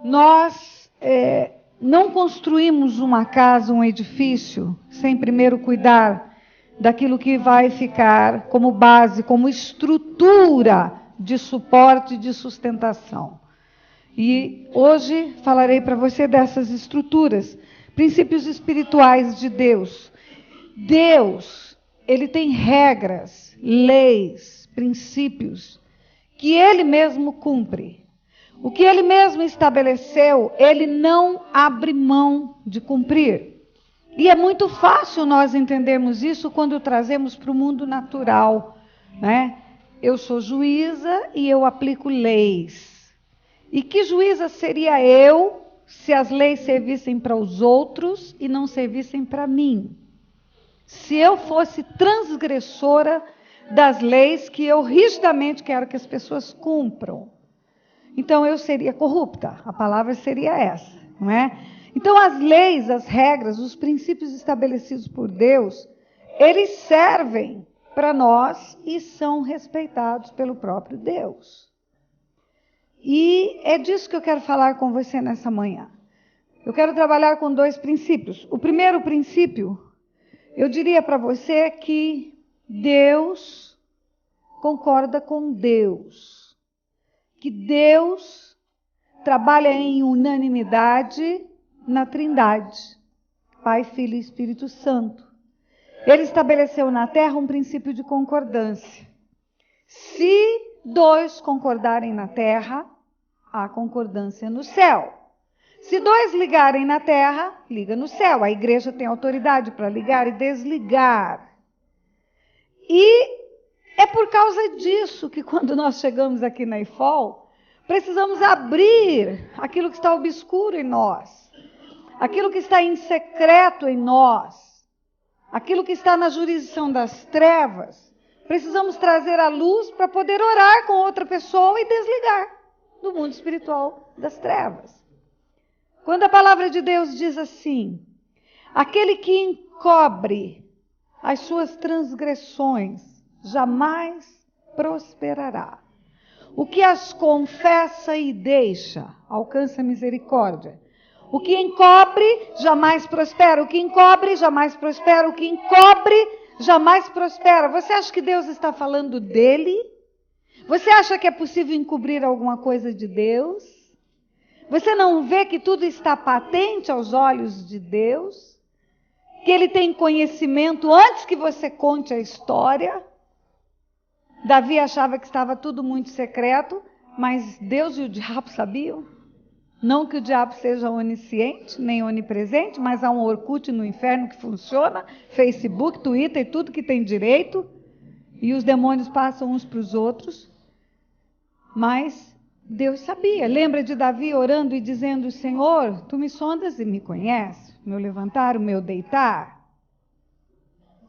Nós não construímos uma casa, um edifício, sem primeiro cuidar daquilo que vai ficar como base, como estrutura de suporte e de sustentação. E hoje falarei para você dessas estruturas, princípios espirituais de Deus. Deus, ele tem regras, leis, princípios que ele mesmo cumpre. O que ele mesmo estabeleceu, ele não abre mão de cumprir. E é muito fácil nós entendermos isso quando trazemos para o mundo natural, né? Eu sou juíza e eu aplico leis. E que juíza seria eu se as leis servissem para os outros e não servissem para mim? Se eu fosse transgressora das leis que eu rigidamente quero que as pessoas cumpram, então eu seria corrupta. A palavra seria essa, não é? Então as leis, as regras, os princípios estabelecidos por Deus, eles servem para nós e são respeitados pelo próprio Deus. E é disso que eu quero falar com você nessa manhã. Eu quero trabalhar com 2 princípios. O primeiro princípio, eu diria para você que Deus concorda com Deus. Que Deus trabalha em unanimidade na Trindade, Pai, Filho e Espírito Santo. Ele estabeleceu na terra um princípio de concordância. Se 2 concordarem na terra, há concordância no céu. Se 2 ligarem na terra, liga no céu. A igreja tem autoridade para ligar e desligar. E é por causa disso que quando nós chegamos aqui na IFOL, precisamos abrir aquilo que está obscuro em nós, aquilo que está em secreto em nós, aquilo que está na jurisdição das trevas. Precisamos trazer a luz para poder orar com outra pessoa e desligar do mundo espiritual das trevas. Quando a palavra de Deus diz assim: aquele que encobre as suas transgressões jamais prosperará. O que as confessa e deixa alcança misericórdia. O que encobre jamais prospera. O que encobre jamais prospera. O que encobre jamais prospera. Você acha que Deus está falando dele? Você acha que é possível encobrir alguma coisa de Deus? Você não vê que tudo está patente aos olhos de Deus? Que ele tem conhecimento antes que você conte a história? Davi achava que estava tudo muito secreto, mas Deus e o diabo sabiam. Não que o diabo seja onisciente, nem onipresente, mas há um Orkut no inferno que funciona, Facebook, Twitter e tudo que tem direito, e os demônios passam uns para os outros. Mas Deus sabia. Lembra de Davi orando e dizendo: Senhor, tu me sondas e me conheces, o meu levantar, o meu deitar.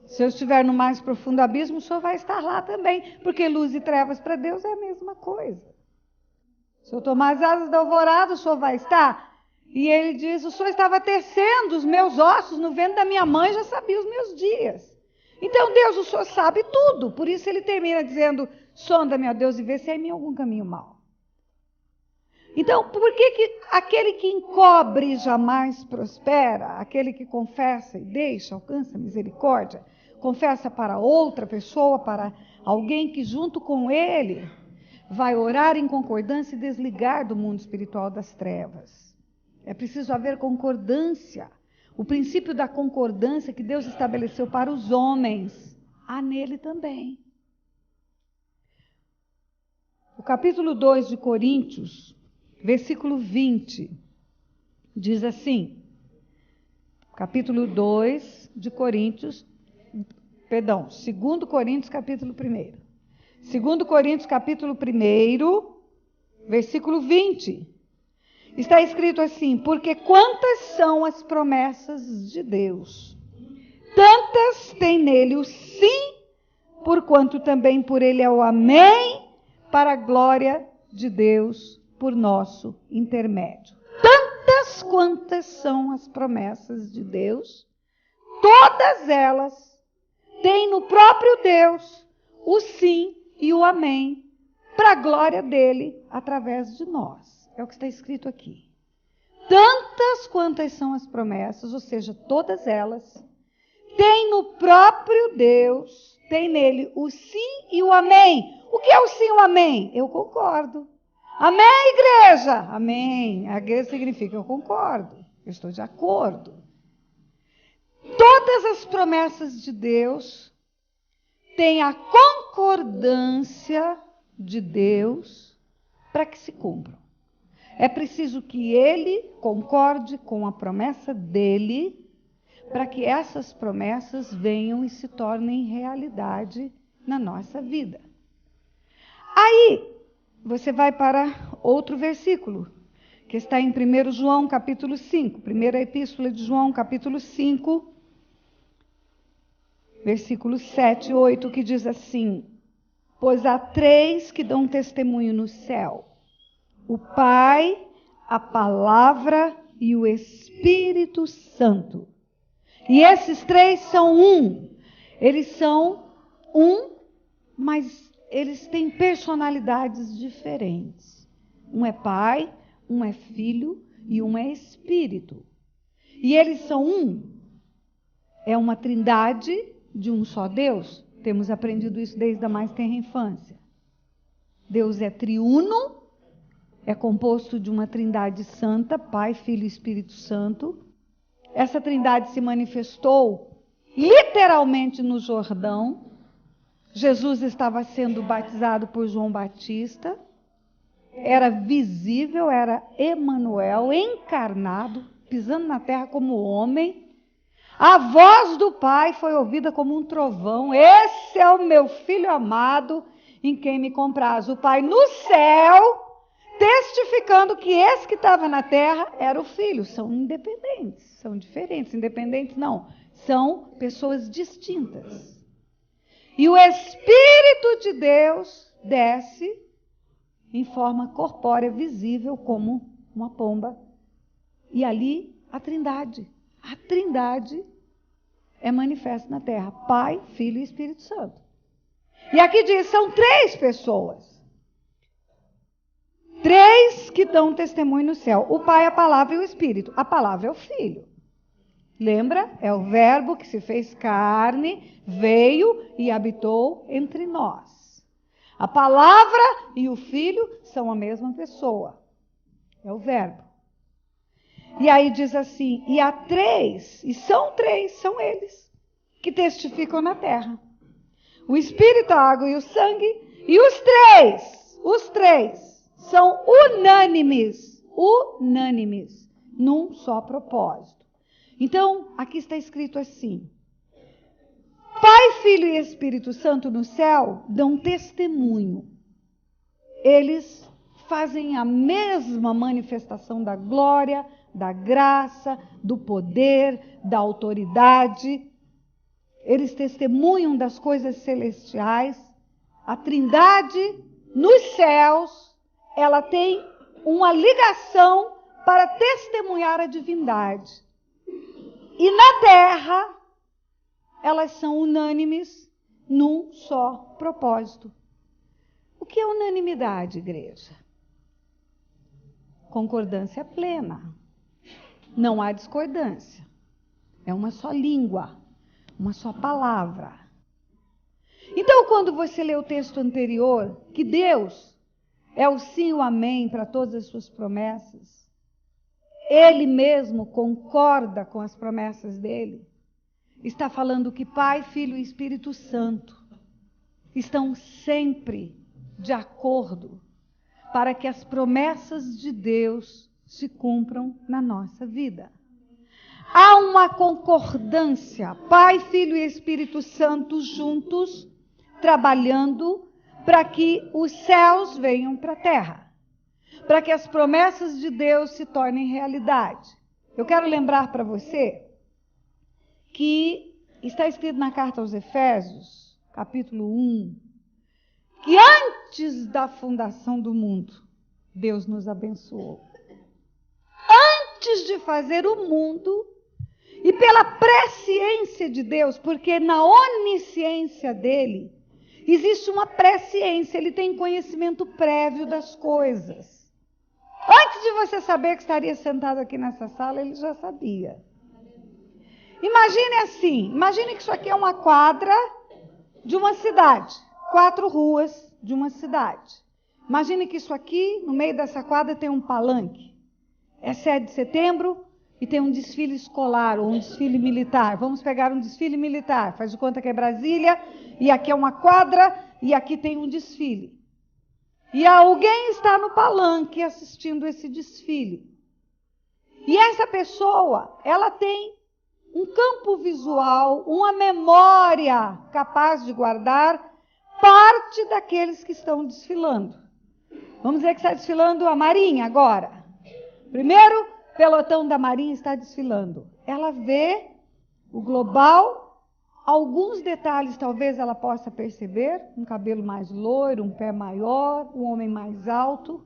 Se eu estiver no mais profundo abismo, o Senhor vai estar lá também, porque luz e trevas para Deus é a mesma coisa. Se eu tomar as asas da alvorada, o Senhor vai estar. E ele diz: o Senhor estava tecendo os meus ossos no ventre da minha mãe, já sabia os meus dias. Então Deus, o Senhor sabe tudo. Por isso ele termina dizendo: sonda-me, ó Deus, e vê se há em mim algum caminho mau. Então, por que aquele que encobre jamais prospera? Aquele que confessa e deixa, alcança misericórdia? Confessa para outra pessoa, para alguém que junto com ele vai orar em concordância e desligar do mundo espiritual das trevas. É preciso haver concordância. O princípio da concordância que Deus estabeleceu para os homens, há nele também. O capítulo 2 de Coríntios, versículo 20, diz assim, capítulo 2 de Coríntios, 2 Coríntios, capítulo 1. 2 Coríntios, capítulo 1, versículo 20. Está escrito assim: porque quantas são as promessas de Deus, tantas tem nele o sim, porquanto também por ele é o amém, para a glória de Deus, por nosso intermédio. Tantas quantas são as promessas de Deus, todas elas têm no próprio Deus o sim e o amém, para a glória dele, através de nós. É o que está escrito aqui. tantas quantas são as promessas, ou seja, todas elas, tem no próprio Deus, tem nele o sim e o amém. O que é o sim e o amém? Eu concordo. Amém, igreja? Amém. A igreja significa eu concordo, eu estou de acordo. Todas as promessas de Deus têm a concordância de Deus para que se cumpram. É preciso que ele concorde com a promessa dele para que essas promessas venham e se tornem realidade na nossa vida. Aí, você vai para outro versículo, que está em 1 João, capítulo 5. Primeira epístola de João, capítulo 5, versículos 7 e 8, que diz assim: pois há 3 que dão testemunho no céu: o Pai, a Palavra e o Espírito Santo. E esses 3 são um. Eles são um, mas eles têm personalidades diferentes. Um é Pai, um é Filho e um é Espírito. E eles são um. É uma trindade de um só Deus. Temos aprendido isso desde a mais tenra infância. Deus é triuno, é composto de uma trindade santa, Pai, Filho e Espírito Santo. Essa trindade se manifestou literalmente no Jordão. Jesus estava sendo batizado por João Batista. Era visível, era Emanuel, encarnado, pisando na terra como homem. A voz do Pai foi ouvida como um trovão: esse é o meu Filho amado, em quem me compraz. O Pai no céu, testificando que esse que estava na terra era o Filho. São independentes, são diferentes. Independentes não, são pessoas distintas. E o Espírito de Deus desce em forma corpórea, visível como uma pomba. E ali a trindade é manifesta na terra: Pai, Filho e Espírito Santo. E aqui diz, são 3 pessoas. 3 que dão testemunho no céu: o Pai, a Palavra e o Espírito. A Palavra é o Filho. Lembra? É o Verbo que se fez carne, veio e habitou entre nós. A Palavra e o Filho são a mesma pessoa. É o Verbo. E aí diz assim, e há 3, e são 3, são eles, que testificam na terra: o Espírito, a água e o sangue. E os três são unânimes, num só propósito. Então, aqui está escrito assim: Pai, Filho e Espírito Santo no céu dão testemunho. Eles fazem a mesma manifestação da glória, da graça, do poder, da autoridade. Eles testemunham das coisas celestiais. A trindade nos céus, ela tem uma ligação para testemunhar a divindade. E na terra, elas são unânimes num só propósito. O que é unanimidade, igreja? Concordância plena. Não há discordância. É uma só língua, uma só palavra. Então, quando você lê o texto anterior, que Deus é o sim e o amém para todas as suas promessas, Ele mesmo concorda com as promessas dele, está falando que Pai, Filho e Espírito Santo estão sempre de acordo para que as promessas de Deus se cumpram na nossa vida. Há uma concordância, Pai, Filho e Espírito Santo juntos, trabalhando para que os céus venham para a terra, para que as promessas de Deus se tornem realidade. Eu quero lembrar para você que está escrito na carta aos Efésios, capítulo 1, que antes da fundação do mundo, Deus nos abençoou. Antes de fazer o mundo, e pela presciência de Deus, porque na onisciência dele, existe uma presciência, ele tem conhecimento prévio das coisas. Antes de você saber que estaria sentado aqui nessa sala, ele já sabia. Imagine assim, imagine que isso aqui é uma quadra de uma cidade, 4 ruas de uma cidade. Imagine que isso aqui, no meio dessa quadra, tem um palanque. É 7 de setembro e tem um desfile escolar ou um desfile militar. Vamos pegar um desfile militar, faz de conta que é Brasília, e aqui é uma quadra e aqui tem um desfile. E alguém está no palanque assistindo esse desfile. E essa pessoa, ela tem um campo visual, uma memória capaz de guardar parte daqueles que estão desfilando. Vamos dizer que está desfilando a Marinha agora. Primeiro pelotão da Marinha está desfilando. Ela vê o global, alguns detalhes talvez ela possa perceber, um cabelo mais loiro, um pé maior, um homem mais alto,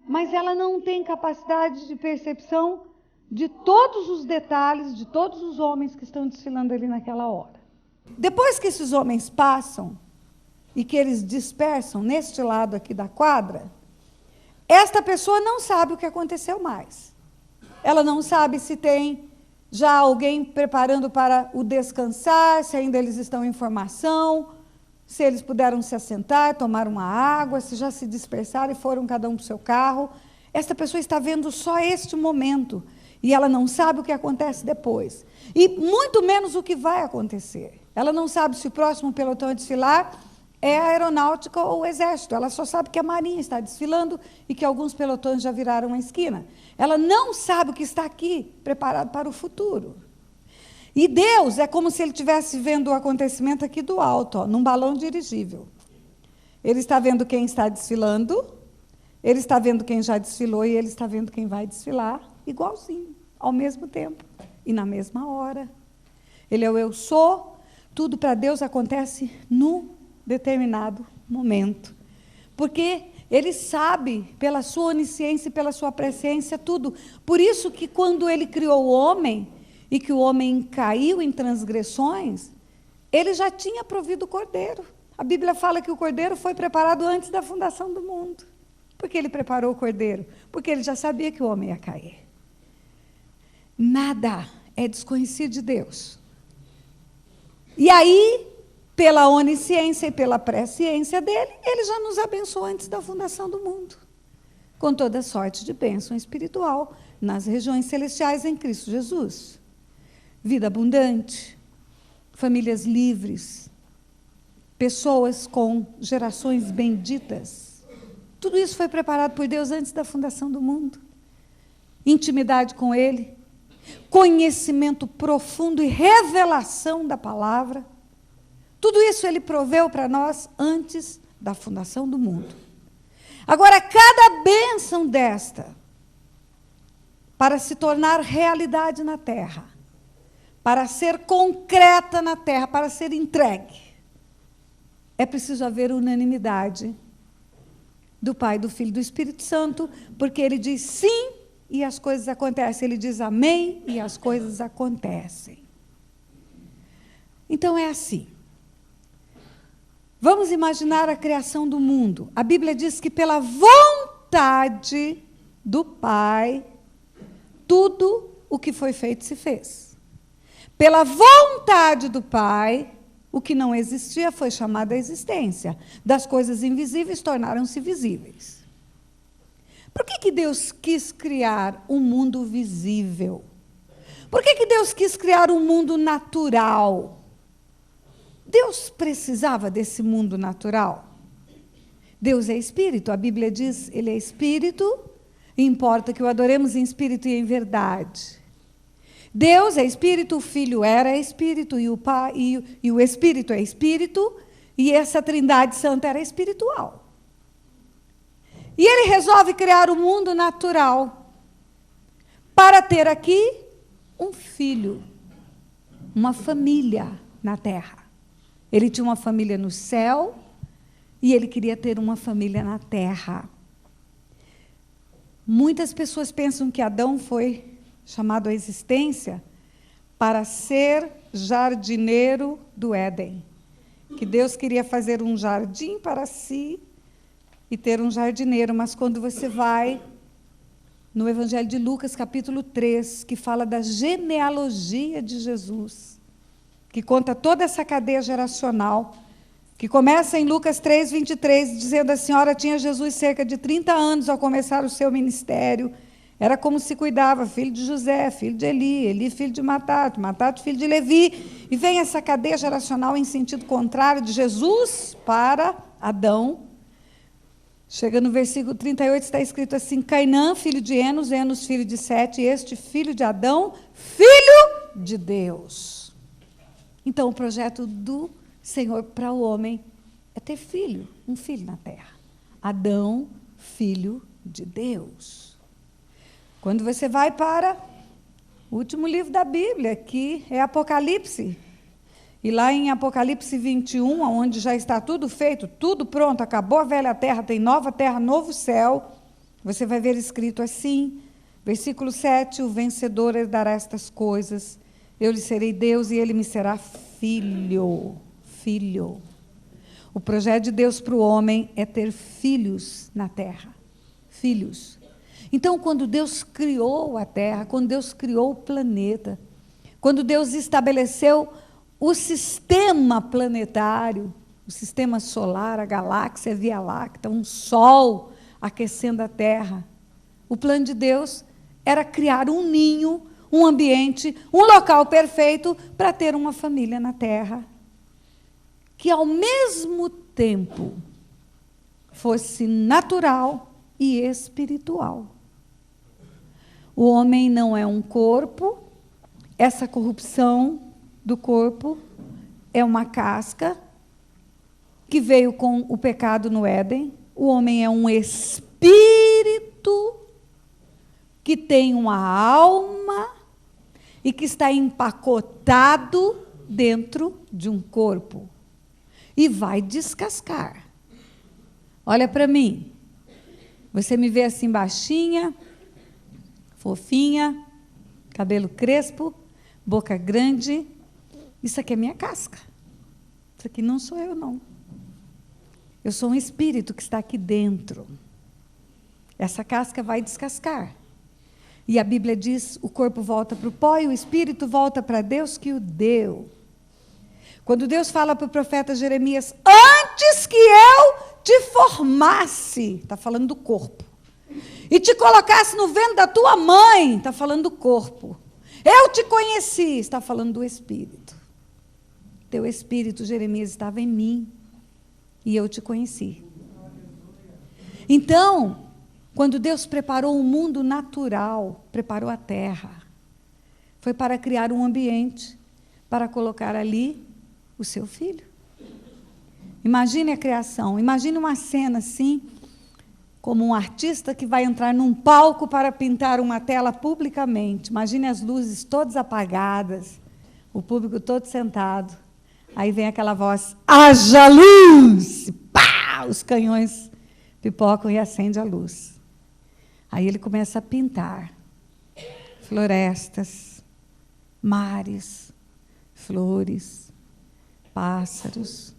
mas ela não tem capacidade de percepção de todos os detalhes, de todos os homens que estão desfilando ali naquela hora. Depois que esses homens passam e que eles dispersam neste lado aqui da quadra, esta pessoa não sabe o que aconteceu mais. Ela não sabe se tem já alguém preparando para o descansar, se ainda eles estão em formação, se eles puderam se assentar, tomar uma água, se já se dispersaram e foram cada um para o seu carro. Esta pessoa está vendo só este momento e ela não sabe o que acontece depois. E muito menos o que vai acontecer. Ela não sabe se o próximo pelotão a desfilar é a aeronáutica ou o exército. Ela só sabe que a marinha está desfilando e que alguns pelotões já viraram a esquina. Ela não sabe o que está aqui, preparado para o futuro. E Deus é como se ele estivesse vendo o acontecimento aqui do alto, ó, num balão dirigível. Ele está vendo quem está desfilando, ele está vendo quem já desfilou e ele está vendo quem vai desfilar, igualzinho, ao mesmo tempo e na mesma hora. Ele é o eu sou, tudo para Deus acontece no determinado momento. Porque ele sabe, pela sua onisciência e pela sua presciência, tudo. Por isso que quando ele criou o homem, e que o homem caiu em transgressões, ele já tinha provido o cordeiro. A Bíblia fala que o cordeiro foi preparado antes da fundação do mundo. Por que ele preparou o cordeiro? Porque ele já sabia que o homem ia cair. Nada é desconhecido de Deus. E aí, pela onisciência e pela presciência dele, ele já nos abençoou antes da fundação do mundo, com toda sorte de bênção espiritual nas regiões celestiais em Cristo Jesus. Vida abundante, famílias livres, pessoas com gerações benditas. Tudo isso foi preparado por Deus antes da fundação do mundo. Intimidade com Ele, conhecimento profundo e revelação da palavra. Tudo isso Ele proveu para nós antes da fundação do mundo. Agora, cada bênção desta, para se tornar realidade na terra, para ser concreta na terra, para ser entregue, é preciso haver unanimidade do Pai, do Filho e do Espírito Santo, porque Ele diz sim e as coisas acontecem. Ele diz amém e as coisas acontecem. Então é assim. Vamos imaginar a criação do mundo. A Bíblia diz que pela vontade do Pai, tudo o que foi feito se fez. Pela vontade do Pai, o que não existia foi chamado à existência. Das coisas invisíveis tornaram-se visíveis. Por que Deus quis criar um mundo visível? Por que Deus quis criar um mundo natural? Deus precisava desse mundo natural? Deus é espírito, a Bíblia diz, Ele é espírito, e importa que o adoremos em espírito e em verdade. Deus é espírito, o Filho era espírito, e o Pai, e o Espírito é espírito, e essa Trindade Santa era espiritual. E Ele resolve criar o mundo natural, para ter aqui um filho, uma família na terra. Ele tinha uma família no céu e ele queria ter uma família na terra. Muitas pessoas pensam que Adão foi chamado à existência para ser jardineiro do Éden. Que Deus queria fazer um jardim para si e ter um jardineiro. Mas quando você vai no Evangelho de Lucas, capítulo 3, que fala da genealogia de Jesus, que conta toda essa cadeia geracional, que começa em Lucas 3, 23, dizendo: a senhora tinha Jesus cerca de 30 anos ao começar o seu ministério. Era como se cuidava, filho de José, filho de Eli, Eli filho de Matate, Matate filho de Levi. E vem essa cadeia geracional em sentido contrário, de Jesus para Adão. Chega no versículo 38, está escrito assim: Cainã, filho de Enos, Enos, filho de Sete, este filho de Adão, filho de Deus. Então, o projeto do Senhor para o homem é ter filho, um filho na terra. Adão, filho de Deus. Quando você vai para o último livro da Bíblia, que é Apocalipse, e lá em Apocalipse 21, onde já está tudo feito, tudo pronto, acabou a velha terra, tem nova terra, novo céu, você vai ver escrito assim, versículo 7, o vencedor herdará estas coisas, eu lhe serei Deus e ele me será filho. Filho. O projeto de Deus para o homem é ter filhos na terra. Filhos. Então, quando Deus criou a terra, quando Deus criou o planeta, quando Deus estabeleceu o sistema planetário, o sistema solar, a galáxia, a Via Láctea, um sol aquecendo a terra, o plano de Deus era criar um ninho, um ambiente, um local perfeito para ter uma família na terra, que ao mesmo tempo fosse natural e espiritual. O homem não é um corpo, essa corrupção do corpo é uma casca que veio com o pecado no Éden. O homem é um espírito que tem uma alma e que está empacotado dentro de um corpo e vai descascar. Olha para mim, você me vê assim baixinha, fofinha, cabelo crespo, boca grande. Isso aqui é minha casca. Isso aqui não sou eu, não. Eu sou um espírito que está aqui dentro. Essa casca vai descascar. E a Bíblia diz, o corpo volta para o pó e o espírito volta para Deus que o deu. Quando Deus fala para o profeta Jeremias, antes que eu te formasse, está falando do corpo, e te colocasse no ventre da tua mãe, está falando do corpo. Eu te conheci, está falando do espírito. Teu espírito, Jeremias, estava em mim, e eu te conheci. Então, quando Deus preparou o mundo natural, preparou a terra, foi para criar um ambiente, para colocar ali o seu filho. Imagine a criação, imagine uma cena assim, como um artista que vai entrar num palco para pintar uma tela publicamente. Imagine as luzes todas apagadas, o público todo sentado. Aí vem aquela voz, haja luz! Pá! Os canhões pipocam e acende a luz. Aí ele começa a pintar florestas, mares, flores, pássaros,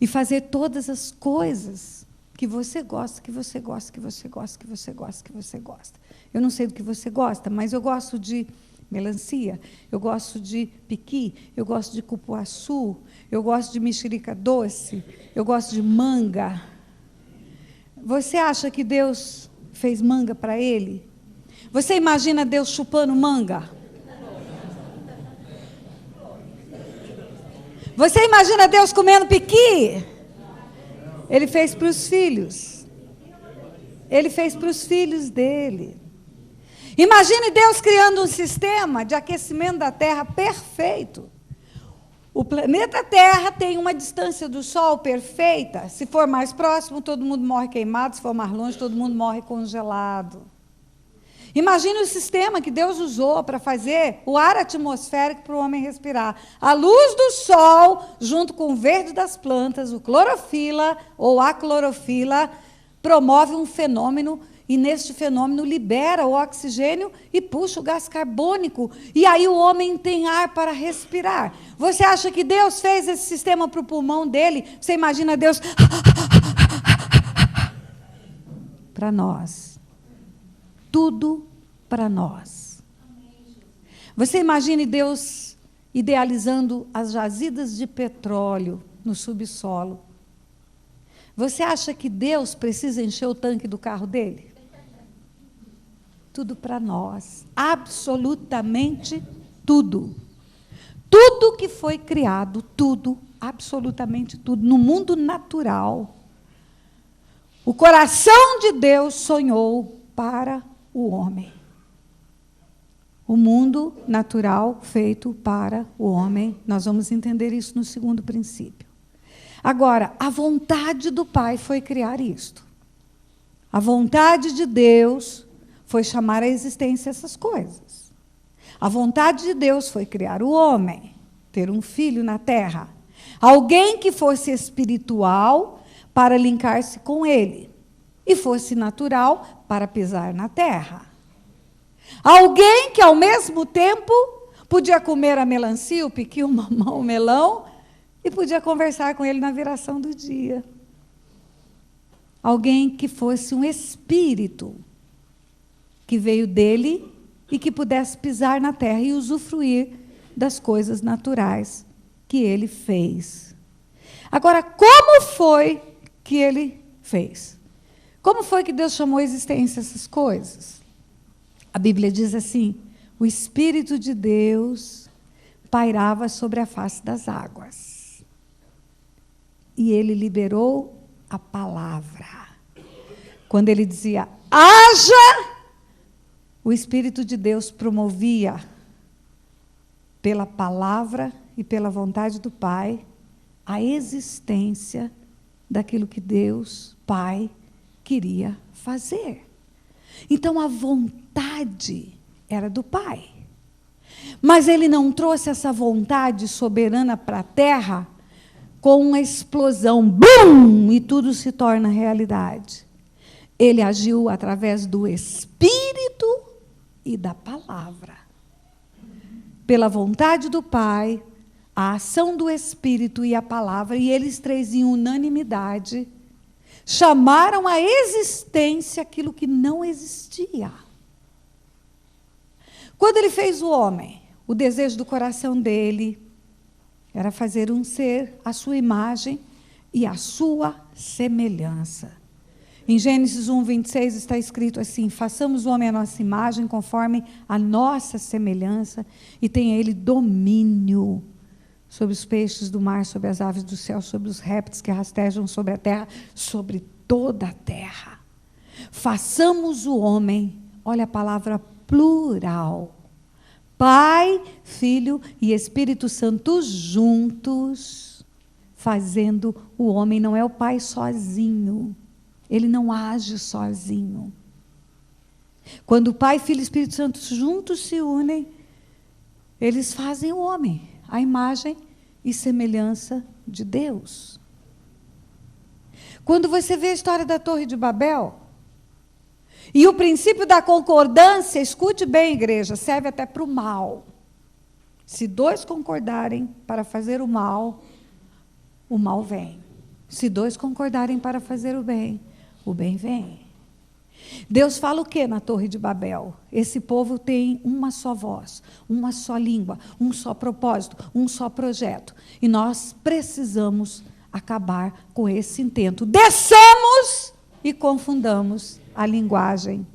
e fazer todas as coisas que você gosta, que você gosta, que você gosta, que você gosta, que você gosta. Eu não sei do que você gosta, mas eu gosto de melancia, eu gosto de piqui, eu gosto de cupuaçu, eu gosto de mexerica doce, eu gosto de manga. Você acha que Deus fez manga para ele? Você imagina Deus chupando manga? Você imagina Deus comendo piqui? Ele fez para os filhos. Ele fez para os filhos dele. Imagine Deus criando um sistema de aquecimento da Terra perfeito. O planeta Terra tem uma distância do Sol perfeita. Se for mais próximo, todo mundo morre queimado. Se for mais longe, todo mundo morre congelado. Imagine o sistema que Deus usou para fazer o ar atmosférico para o homem respirar. A luz do sol, junto com o verde das plantas, o clorofila ou a clorofila, promove um fenômeno, e neste fenômeno libera o oxigênio e puxa o gás carbônico. E aí o homem tem ar para respirar. Você acha que Deus fez esse sistema para o pulmão dele? Você imagina Deus... Para nós. tudo para nós. Você imagine Deus idealizando as jazidas de petróleo no subsolo. Você acha que Deus precisa encher o tanque do carro dele? Tudo para nós, absolutamente tudo. Tudo que foi criado, tudo, absolutamente tudo, no mundo natural. O coração de Deus sonhou para o homem. O mundo natural feito para o homem. Nós vamos entender isso no segundo princípio. Agora, a vontade do Pai foi criar isto. A vontade de Deus foi chamar à existência essas coisas. A vontade de Deus foi criar o homem, ter um filho na terra. Alguém que fosse espiritual para linkar-se com ele. E fosse natural para pisar na terra. Alguém que, ao mesmo tempo, podia comer a melancia, o piqui, o mamão, o melão, e podia conversar com ele na viração do dia. Alguém que fosse um espírito, que veio dele e que pudesse pisar na terra e usufruir das coisas naturais que ele fez. Agora, como foi que ele fez? Como foi que Deus chamou à existência essas coisas? A Bíblia diz assim: o Espírito de Deus pairava sobre a face das águas. E ele liberou a palavra. Quando ele dizia, haja, o Espírito de Deus promovia, pela palavra e pela vontade do Pai, a existência daquilo que Deus, Pai, queria fazer. Então, a vontade era do Pai. Mas ele não trouxe essa vontade soberana para a terra com uma explosão, bum, e tudo se torna realidade. Ele agiu através do Espírito e da palavra. Pela vontade do Pai, a ação do Espírito e a palavra, e eles três em unanimidade, chamaram à existência aquilo que não existia. Quando ele fez o homem, o desejo do coração dele era fazer um ser à sua imagem e à sua semelhança. Em Gênesis 1, 26 está escrito assim: façamos o homem à nossa imagem, conforme a nossa semelhança, e tenha ele domínio sobre os peixes do mar, sobre as aves do céu, sobre os répteis que rastejam sobre a terra, sobre toda a terra. Façamos o homem, olha a palavra plural, Pai, Filho e Espírito Santo juntos, fazendo o homem. Não é o Pai sozinho, ele não age sozinho. Quando o Pai, Filho e Espírito Santo juntos se unem, eles fazem o homem, a imagem e semelhança de Deus. Quando você vê a história da Torre de Babel, e o princípio da concordância, escute bem, igreja, serve até para o mal. Se dois concordarem para fazer o mal vem. Se dois concordarem para fazer o bem vem. Deus fala o que na Torre de Babel? Esse povo tem uma só voz, uma só língua, um só propósito, um só projeto. E nós precisamos acabar com esse intento. Desçamos e confundamos a linguagem.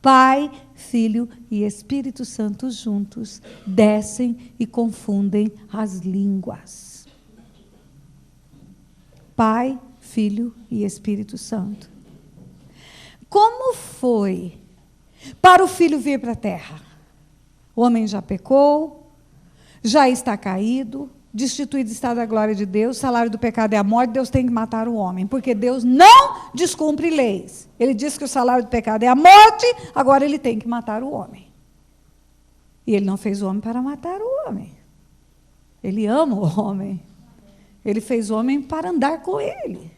Pai, Filho e Espírito Santo juntos descem e confundem as línguas. Pai, Filho e Espírito Santo. Como foi para o Filho vir para a terra? O homem já pecou, já está caído, destituído está da glória de Deus, o salário do pecado é a morte, Deus tem que matar o homem, porque Deus não descumpre leis. Ele diz que o salário do pecado é a morte, agora ele tem que matar o homem. E ele não fez o homem para matar o homem. Ele ama o homem. Ele fez o homem para andar com ele.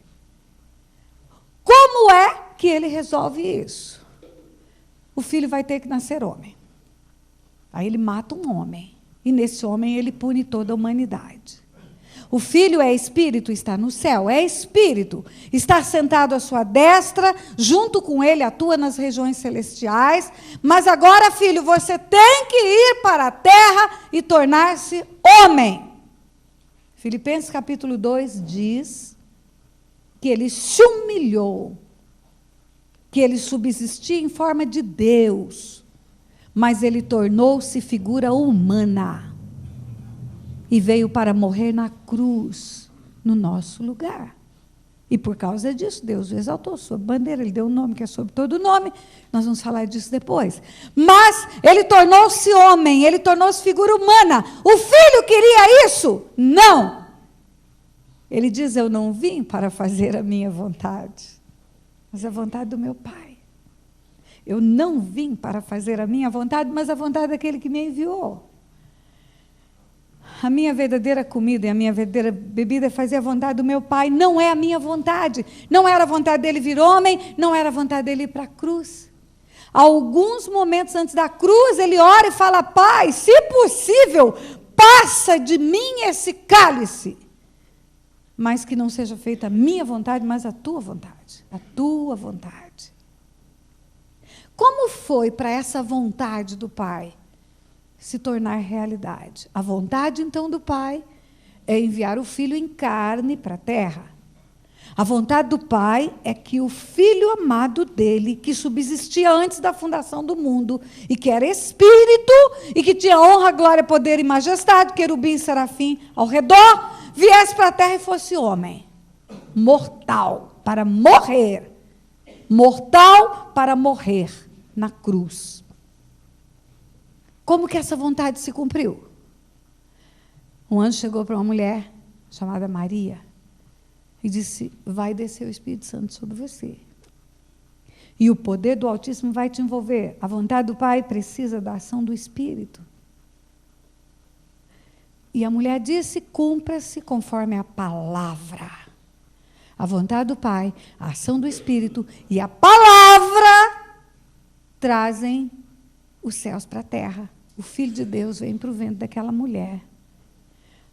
Como é que ele resolve isso? O filho vai ter que nascer homem. Aí ele mata um homem. E nesse homem ele pune toda a humanidade. O Filho é Espírito, está no céu, é Espírito. Está sentado à sua destra, junto com ele atua nas regiões celestiais. Mas agora, filho, você tem que ir para a terra e tornar-se homem. Filipenses capítulo 2 diz que ele se humilhou, que ele subsistia em forma de Deus, mas ele tornou-se figura humana. E veio para morrer na cruz, no nosso lugar. E por causa disso, Deus o exaltou sobre bandeira, ele deu um nome que é sobre todo nome, nós vamos falar disso depois. Mas ele tornou-se homem, ele tornou-se figura humana. O Filho queria isso? Não! Ele diz, eu não vim para fazer a minha vontade, mas a vontade do meu Pai. Eu não vim para fazer a minha vontade, mas a vontade daquele que me enviou. A minha verdadeira comida e a minha verdadeira bebida é fazer a vontade do meu Pai, não é a minha vontade. Não era a vontade dele vir homem, não era a vontade dele ir para a cruz. Alguns momentos antes da cruz, ele ora e fala, Pai, se possível, passa de mim esse cálice. Mas que não seja feita a minha vontade, mas a tua vontade. A tua vontade. Como foi para essa vontade do Pai se tornar realidade? A vontade, então, do Pai é enviar o Filho em carne para a terra. A vontade do Pai é que o Filho amado dele, que subsistia antes da fundação do mundo, e que era Espírito, e que tinha honra, glória, poder e majestade, querubim e serafim ao redor, viesse para a terra e fosse homem. Mortal, para morrer. Mortal para morrer na cruz. Como que essa vontade se cumpriu? Um anjo chegou para uma mulher chamada Maria e disse, vai descer o Espírito Santo sobre você. E o poder do Altíssimo vai te envolver. A vontade do Pai precisa da ação do Espírito. E a mulher disse, cumpra-se conforme a palavra. A vontade do Pai, a ação do Espírito e a palavra trazem os céus para a terra. O Filho de Deus vem para o ventre daquela mulher.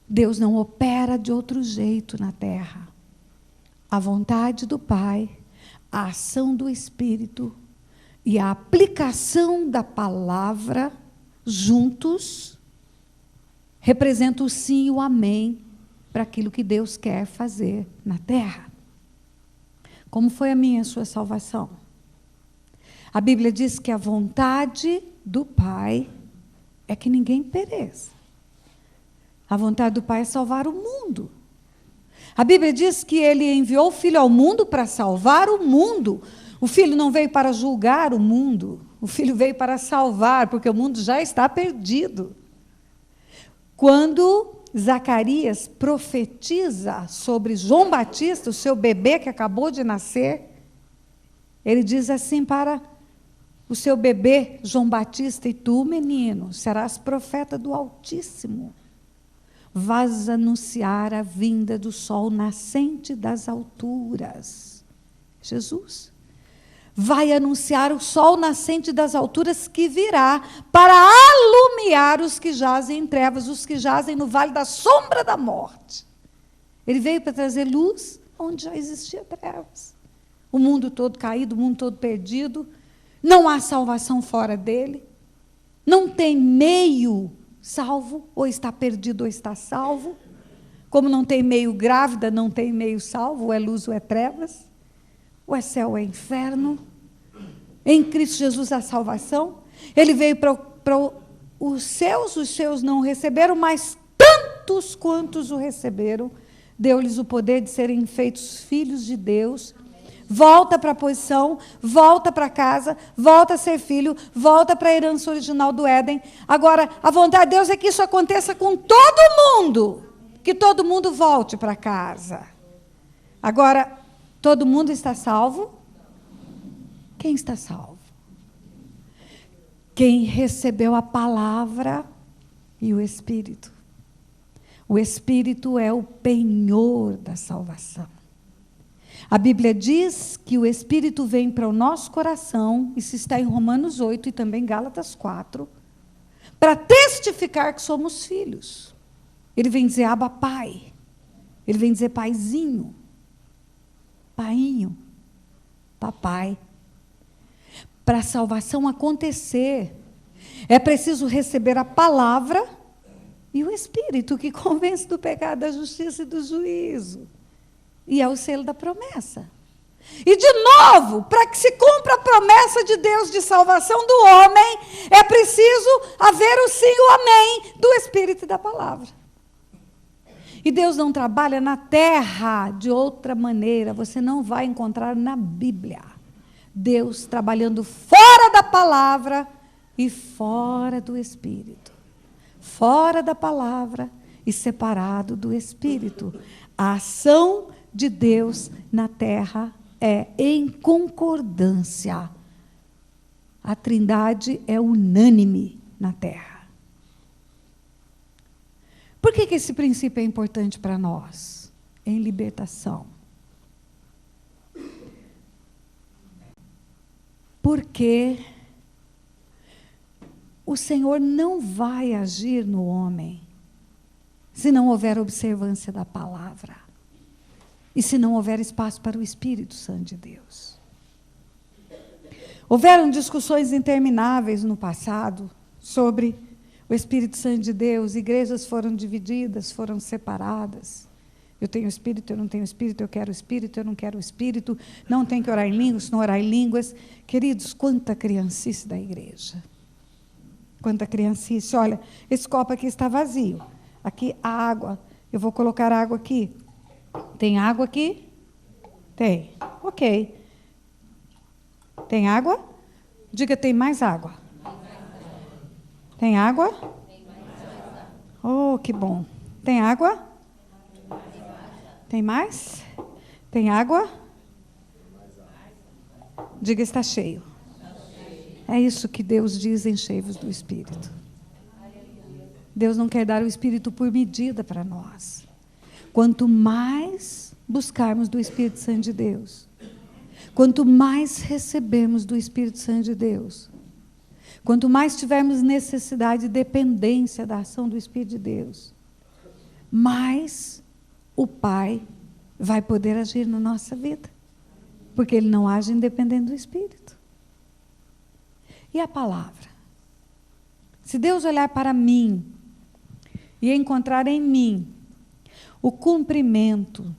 Deus não opera de outro jeito na terra. A vontade do Pai, a ação do Espírito e a aplicação da palavra juntos representam o sim e o amém para aquilo que Deus quer fazer na terra. Como foi a minha e a sua salvação? A Bíblia diz que a vontade do Pai é que ninguém pereça. A vontade do Pai é salvar o mundo. A Bíblia diz que ele enviou o Filho ao mundo para salvar o mundo. O Filho não veio para julgar o mundo. O Filho veio para salvar, porque o mundo já está perdido. Quando Zacarias profetiza sobre João Batista, o seu bebê que acabou de nascer, ele diz assim para o seu bebê, João Batista, e tu, menino, serás profeta do Altíssimo. Vais anunciar a vinda do sol nascente das alturas. Jesus vai anunciar o sol nascente das alturas que virá para alumiar os que jazem em trevas, os que jazem no vale da sombra da morte. Ele veio para trazer luz onde já existia trevas. O mundo todo caído, o mundo todo perdido. Não há salvação fora dele. Não tem meio salvo, ou está perdido ou está salvo. Como não tem meio grávida, não tem meio salvo, ou é luz ou é trevas. Ou é céu ou é inferno. Em Cristo Jesus a salvação. Ele veio para os seus não o receberam, mas tantos quantos o receberam, deu-lhes o poder de serem feitos filhos de Deus. Volta para a posição, volta para casa, volta a ser filho, volta para a herança original do Éden. Agora, a vontade de Deus é que isso aconteça com todo mundo, que todo mundo volte para casa. Agora, todo mundo está salvo? Quem está salvo? Quem recebeu a palavra e o Espírito. O Espírito é o penhor da salvação. A Bíblia diz que o Espírito vem para o nosso coração, isso está em Romanos 8 e também Gálatas 4, para testificar que somos filhos. Ele vem dizer, Abba, Pai. Ele vem dizer paizinho, painho, papai. Para a salvação acontecer, é preciso receber a palavra e o Espírito, que convence do pecado, da justiça e do juízo. E é o selo da promessa. E, de novo, para que se cumpra a promessa de Deus de salvação do homem, é preciso haver o sim e o amém do Espírito e da palavra. E Deus não trabalha na terra de outra maneira. Você não vai encontrar na Bíblia Deus trabalhando fora da palavra e fora do Espírito. Fora da palavra e separado do Espírito. A ação de Deus na terra é em concordância. A Trindade é unânime na terra. Por que esse princípio é importante para nós? Em libertação. Porque o Senhor não vai agir no homem se não houver observância da palavra e se não houver espaço para o Espírito Santo de Deus. Houveram discussões intermináveis no passado sobre o Espírito Santo de Deus. Igrejas foram divididas, foram separadas. Eu tenho Espírito, eu não tenho Espírito, eu quero Espírito, eu não quero Espírito, não tem que orar em línguas, não orar em línguas. Queridos, quanta criancice da igreja. Quanta criancice. Olha, esse copo aqui está vazio. Aqui a água. Eu vou colocar água aqui. Tem água aqui? Tem. Ok. Tem água? Diga, tem mais água. Tem água? Oh, que bom. Tem água? Tem mais? Tem água? Diga, está cheio. É isso que Deus diz, enchei-vos do Espírito. Deus não quer dar o Espírito por medida para nós. Quanto mais buscarmos do Espírito Santo de Deus, quanto mais recebemos do Espírito Santo de Deus, quanto mais tivermos necessidade e dependência da ação do Espírito de Deus, mais o Pai vai poder agir na nossa vida. Porque Ele não age independente do Espírito. E a palavra? Se Deus olhar para mim e encontrar em mim o cumprimento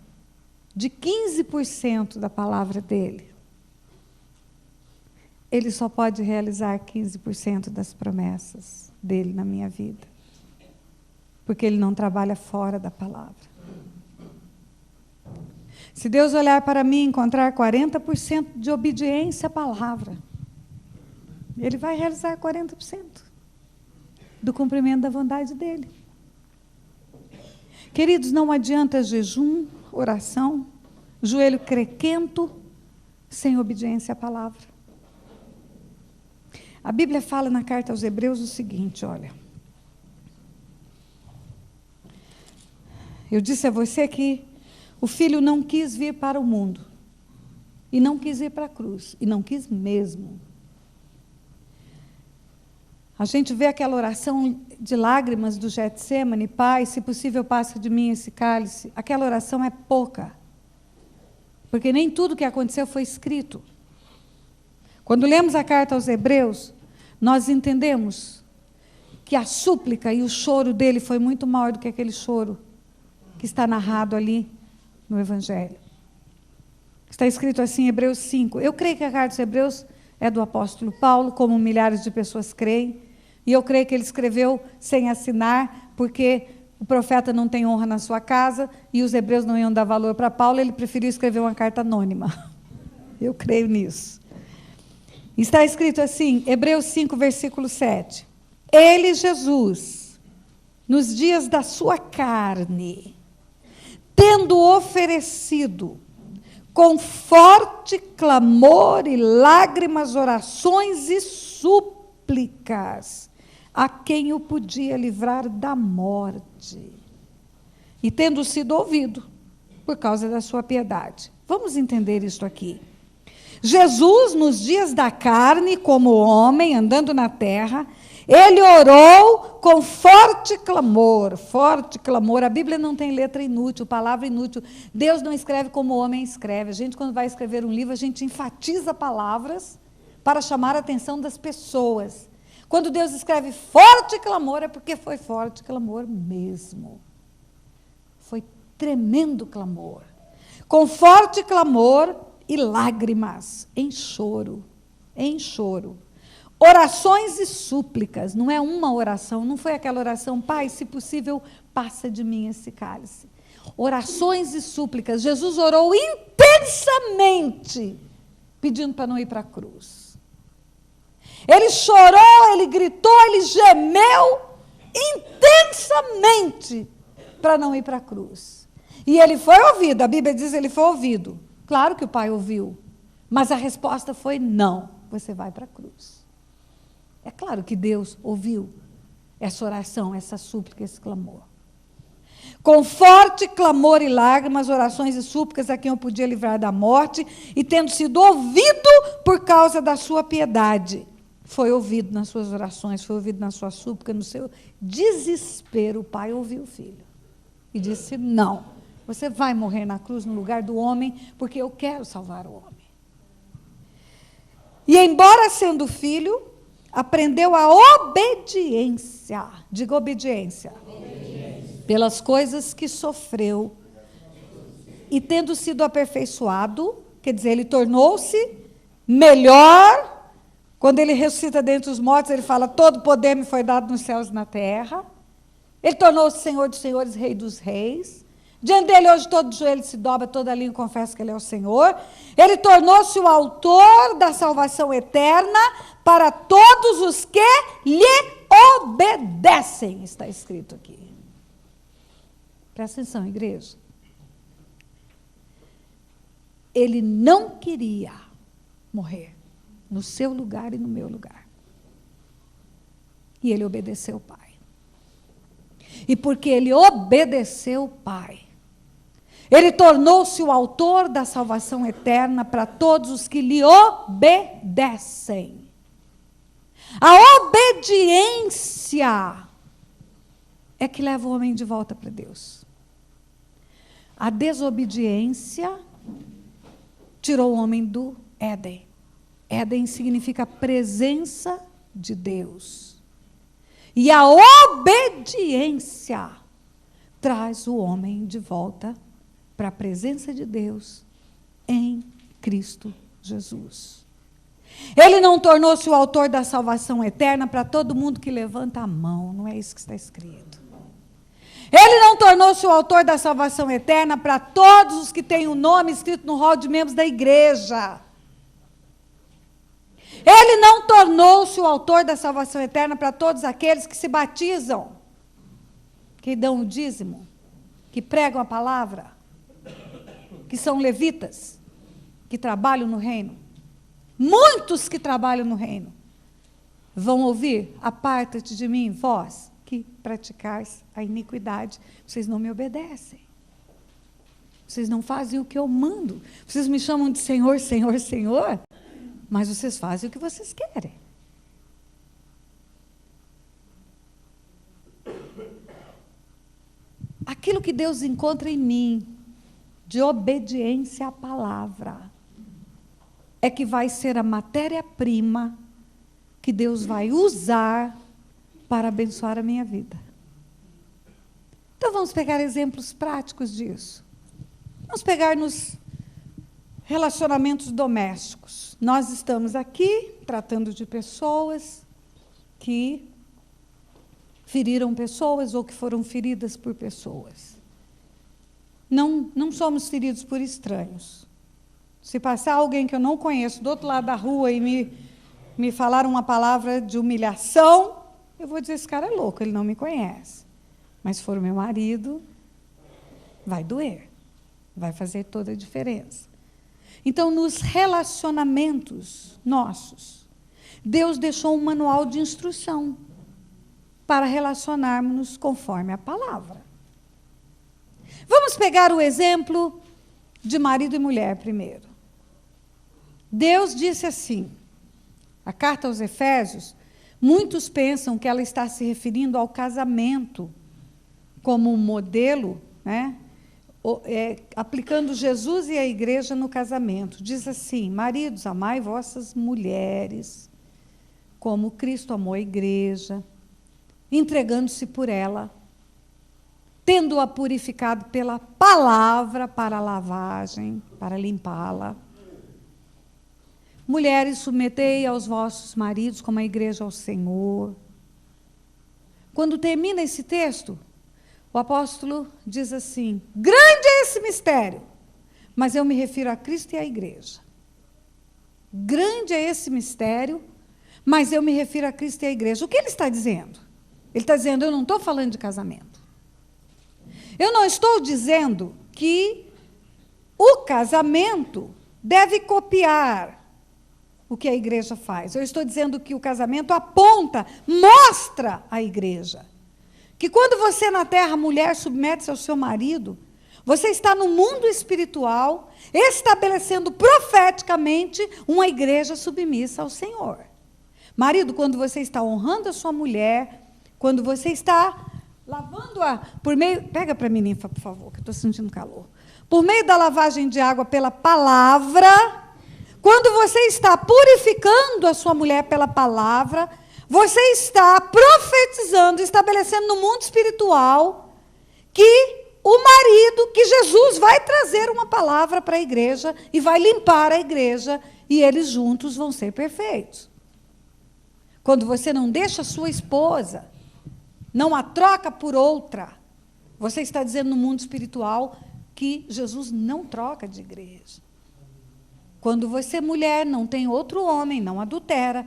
de 15% da palavra dEle, Ele só pode realizar 15% das promessas dEle na minha vida. Porque Ele não trabalha fora da palavra. Se Deus olhar para mim e encontrar 40% de obediência à palavra, Ele vai realizar 40% do cumprimento da vontade dEle. Queridos, não adianta jejum, oração, joelho crequento, sem obediência à palavra. A Bíblia fala na carta aos Hebreus o seguinte, olha. Eu disse a você que o Filho não quis vir para o mundo, e não quis ir para a cruz, e não quis mesmo. A gente vê aquela oração de lágrimas do Getsêmani, Pai, se possível passa de mim esse cálice. Aquela oração é pouca, porque nem tudo que aconteceu foi escrito. Quando lemos a carta aos Hebreus, nós entendemos que a súplica e o choro dele foi muito maior do que aquele choro que está narrado ali no Evangelho. Está escrito assim em Hebreus 5. Eu creio que a carta dos Hebreus é do apóstolo Paulo, como milhares de pessoas creem, e eu creio que ele escreveu sem assinar, porque o profeta não tem honra na sua casa, e os hebreus não iam dar valor para Paulo, ele preferiu escrever uma carta anônima. Eu creio nisso. Está escrito assim, Hebreus 5, versículo 7. Ele, Jesus, nos dias da sua carne, tendo oferecido com forte clamor e lágrimas, orações e súplicas, a quem o podia livrar da morte, e tendo sido ouvido por causa da sua piedade. Vamos entender isto aqui. Jesus, nos dias da carne, como homem, andando na terra, Ele orou com forte clamor, forte clamor. A Bíblia não tem letra inútil, palavra inútil. Deus não escreve como o homem escreve. A gente, quando vai escrever um livro, a gente enfatiza palavras para chamar a atenção das pessoas. Quando Deus escreve forte clamor, é porque foi forte clamor mesmo. Foi tremendo clamor. Com forte clamor e lágrimas, em choro, em choro. Orações e súplicas, não é uma oração, não foi aquela oração, Pai, se possível, passa de mim esse cálice. Orações e súplicas, Jesus orou intensamente, pedindo para não ir para a cruz. Ele chorou, ele gritou, ele gemeu intensamente para não ir para a cruz. E ele foi ouvido, a Bíblia diz que ele foi ouvido. Claro que o Pai ouviu, mas a resposta foi não, você vai para a cruz. É claro que Deus ouviu essa oração, essa súplica, esse clamor. Com forte clamor e lágrimas, orações e súplicas a quem eu podia livrar da morte, e tendo sido ouvido por causa da sua piedade. Foi ouvido nas suas orações, foi ouvido na sua súplica, no seu desespero. O Pai ouviu o Filho e disse, não, você vai morrer na cruz no lugar do homem, porque eu quero salvar o homem. E embora sendo filho, aprendeu a obediência, diga obediência, pelas coisas que sofreu, e tendo sido aperfeiçoado, quer dizer, ele tornou-se melhor. Quando ele ressuscita dentre os mortos, ele fala, todo poder me foi dado nos céus e na terra. Ele tornou-se Senhor dos senhores, Rei dos reis. Diante dele hoje todo joelho se dobra, toda língua confessa que ele é o Senhor. Ele tornou-se o autor da salvação eterna para todos os que lhe obedecem, está escrito aqui. Presta atenção, igreja. Ele não queria morrer no seu lugar e no meu lugar. E ele obedeceu o Pai. E porque ele obedeceu o Pai, ele tornou-se o autor da salvação eterna para todos os que lhe obedecem. A obediência é que leva o homem de volta para Deus. A desobediência tirou o homem do Éden. Éden significa presença de Deus. E a obediência traz o homem de volta para a presença de Deus em Cristo Jesus. Ele não tornou-se o autor da salvação eterna para todo mundo que levanta a mão, não é isso que está escrito. Ele não tornou-se o autor da salvação eterna para todos os que têm o nome escrito no rol de membros da igreja. Ele não tornou-se o autor da salvação eterna para todos aqueles que se batizam, que dão o dízimo, que pregam a palavra, que são levitas, que trabalham no reino. Muitos que trabalham no reino vão ouvir, aparta-te de mim, vós que praticais a iniquidade, vocês não me obedecem. Vocês não fazem o que eu mando. Vocês me chamam de Senhor, Senhor, Senhor, mas vocês fazem o que vocês querem. Aquilo que Deus encontra em mim, de obediência à palavra, é que vai ser a matéria-prima que Deus vai usar para abençoar a minha vida. Então vamos pegar exemplos práticos disso. Vamos pegar nos relacionamentos domésticos. Nós estamos aqui tratando de pessoas que feriram pessoas ou que foram feridas por pessoas. Não somos feridos por estranhos. Se passar alguém que eu não conheço do outro lado da rua e me falar uma palavra de humilhação, eu vou dizer, esse cara é louco, ele não me conhece. Mas se for o meu marido, vai doer. Vai fazer toda a diferença. Então, nos relacionamentos nossos, Deus deixou um manual de instrução para relacionarmos-nos conforme a palavra. Vamos pegar o exemplo de marido e mulher primeiro. Deus disse assim, a carta aos Efésios, Muitos pensam que ela está se referindo ao casamento como um modelo, né? Aplicando Jesus e a igreja no casamento. Diz assim: maridos, amai vossas mulheres, como Cristo amou a igreja, entregando-se por ela, tendo-a purificado pela palavra para a lavagem, para limpá-la. Mulheres, submetei aos vossos maridos como a igreja ao Senhor. Quando termina esse texto, o apóstolo diz assim: grande é esse mistério, mas eu me refiro a Cristo e à igreja. Grande é esse mistério, mas eu me refiro a Cristo e à igreja. O que ele está dizendo? Ele está dizendo: eu não estou falando de casamento. Eu não estou dizendo que o casamento deve copiar o que a igreja faz. Eu estou dizendo que o casamento aponta, mostra a igreja. Que quando você na terra, mulher, submete-se ao seu marido, você está no mundo espiritual, estabelecendo profeticamente uma igreja submissa ao Senhor. Marido, quando você está honrando a sua mulher, quando você está lavando-a por meio... Pega para mim, ninfa, por favor, que eu estou sentindo calor. Por meio da lavagem de água pela palavra... Quando você está purificando a sua mulher pela palavra, você está profetizando, estabelecendo no mundo espiritual que o marido, que Jesus vai trazer uma palavra para a igreja e vai limpar a igreja e eles juntos vão ser perfeitos. Quando você não deixa a sua esposa, não a troca por outra, você está dizendo no mundo espiritual que Jesus não troca de igreja. Quando você, mulher, não tem outro homem, não adultera,